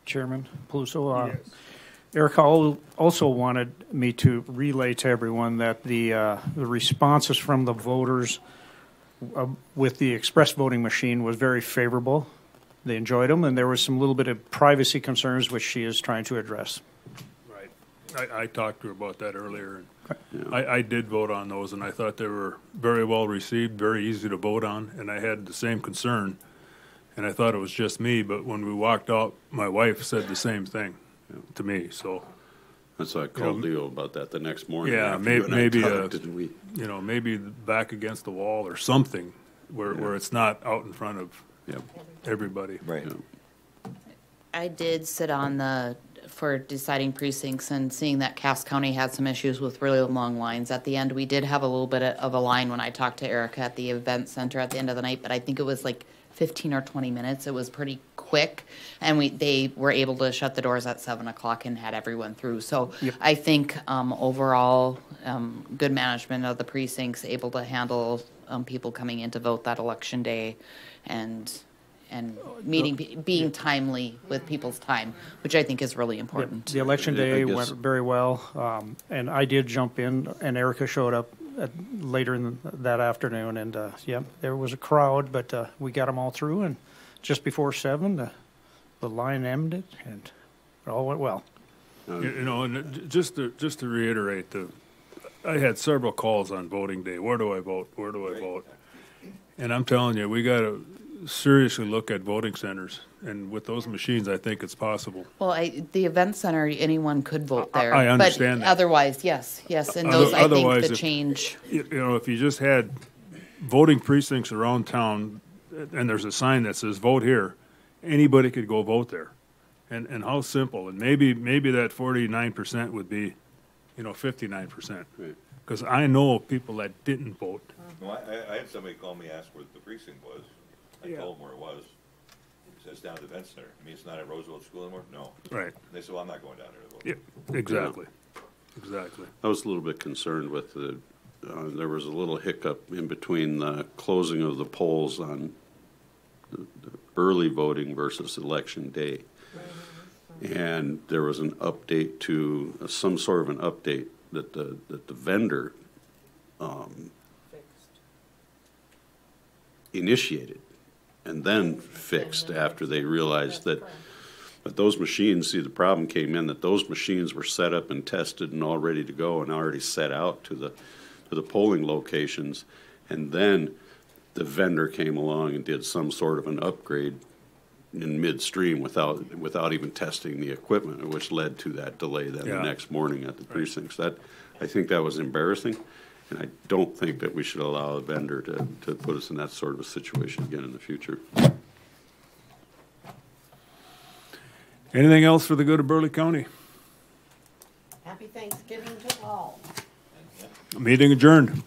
[SPEAKER 17] Chairman Peluso, Erica also wanted me to relay to everyone that the responses from the voters with the express voting machine was very favorable. They enjoyed them, and there was some little bit of privacy concerns which she is trying to address.
[SPEAKER 2] Right. I talked to her about that earlier. And I did vote on those, and I thought they were very well received, very easy to vote on, and I had the same concern. And I thought it was just me, but when we walked out, my wife said the same thing to me. So
[SPEAKER 3] that's why I called Leo about that the next morning.
[SPEAKER 2] Yeah, maybe maybe back against the wall or something where it's not out in front of everybody.
[SPEAKER 5] Right.
[SPEAKER 6] I did sit on for deciding precincts and seeing that Cass County had some issues with really long lines. At the end, we did have a little bit of a line when I talked to Erica at the event center at the end of the night, but I think it was like 15 or 20 minutes. It was pretty quick, and they were able to shut the doors at 7 o'clock and had everyone through. So I think overall, good management of the precincts, able to handle people coming in to vote that election day, and being timely with people's time, which I think is really important.
[SPEAKER 17] The election day went very well, and I did jump in, and Erica showed up later in that afternoon, and there was a crowd, but we got them all through, and just before 7, the line ended, and it all went well.
[SPEAKER 2] And just to reiterate, I had several calls on voting day. Where do I vote? Where do I vote? And I'm telling you, we got to seriously look at voting centers, and with those machines, I think it's possible.
[SPEAKER 6] Well, the event center, anyone could vote there.
[SPEAKER 2] I understand
[SPEAKER 6] but
[SPEAKER 2] that.
[SPEAKER 6] Otherwise, yes, and those I think the change.
[SPEAKER 2] If you just had voting precincts around town, and there's a sign that says "Vote here," anybody could go vote there, and how simple. And maybe that 49% would be, 59%, because I know people that didn't vote.
[SPEAKER 5] No, I had somebody call me, ask where the precinct was. I told them where it was. It says down at the event center. I mean, it's not at Roosevelt School anymore? No.
[SPEAKER 2] Right.
[SPEAKER 5] And they said, well, I'm not going down there to vote.
[SPEAKER 2] Yeah, exactly. Exactly.
[SPEAKER 3] I was a little bit concerned with there was a little hiccup in between the closing of the polls on the early voting versus election day. And there was an update to, some sort of an update that the vendor initiated and then fixed after they realized that those machines, see, the problem came in that those machines were set up and tested and all ready to go and already set out to the polling locations, and then the vendor came along and did some sort of an upgrade in midstream without even testing the equipment, which led to that delay then the next morning at the precincts. I think that was embarrassing. And I don't think that we should allow a vendor to put us in that sort of a situation again in the future.
[SPEAKER 2] Anything else for the good of Burleigh County?
[SPEAKER 8] Happy Thanksgiving to all.
[SPEAKER 2] Meeting adjourned.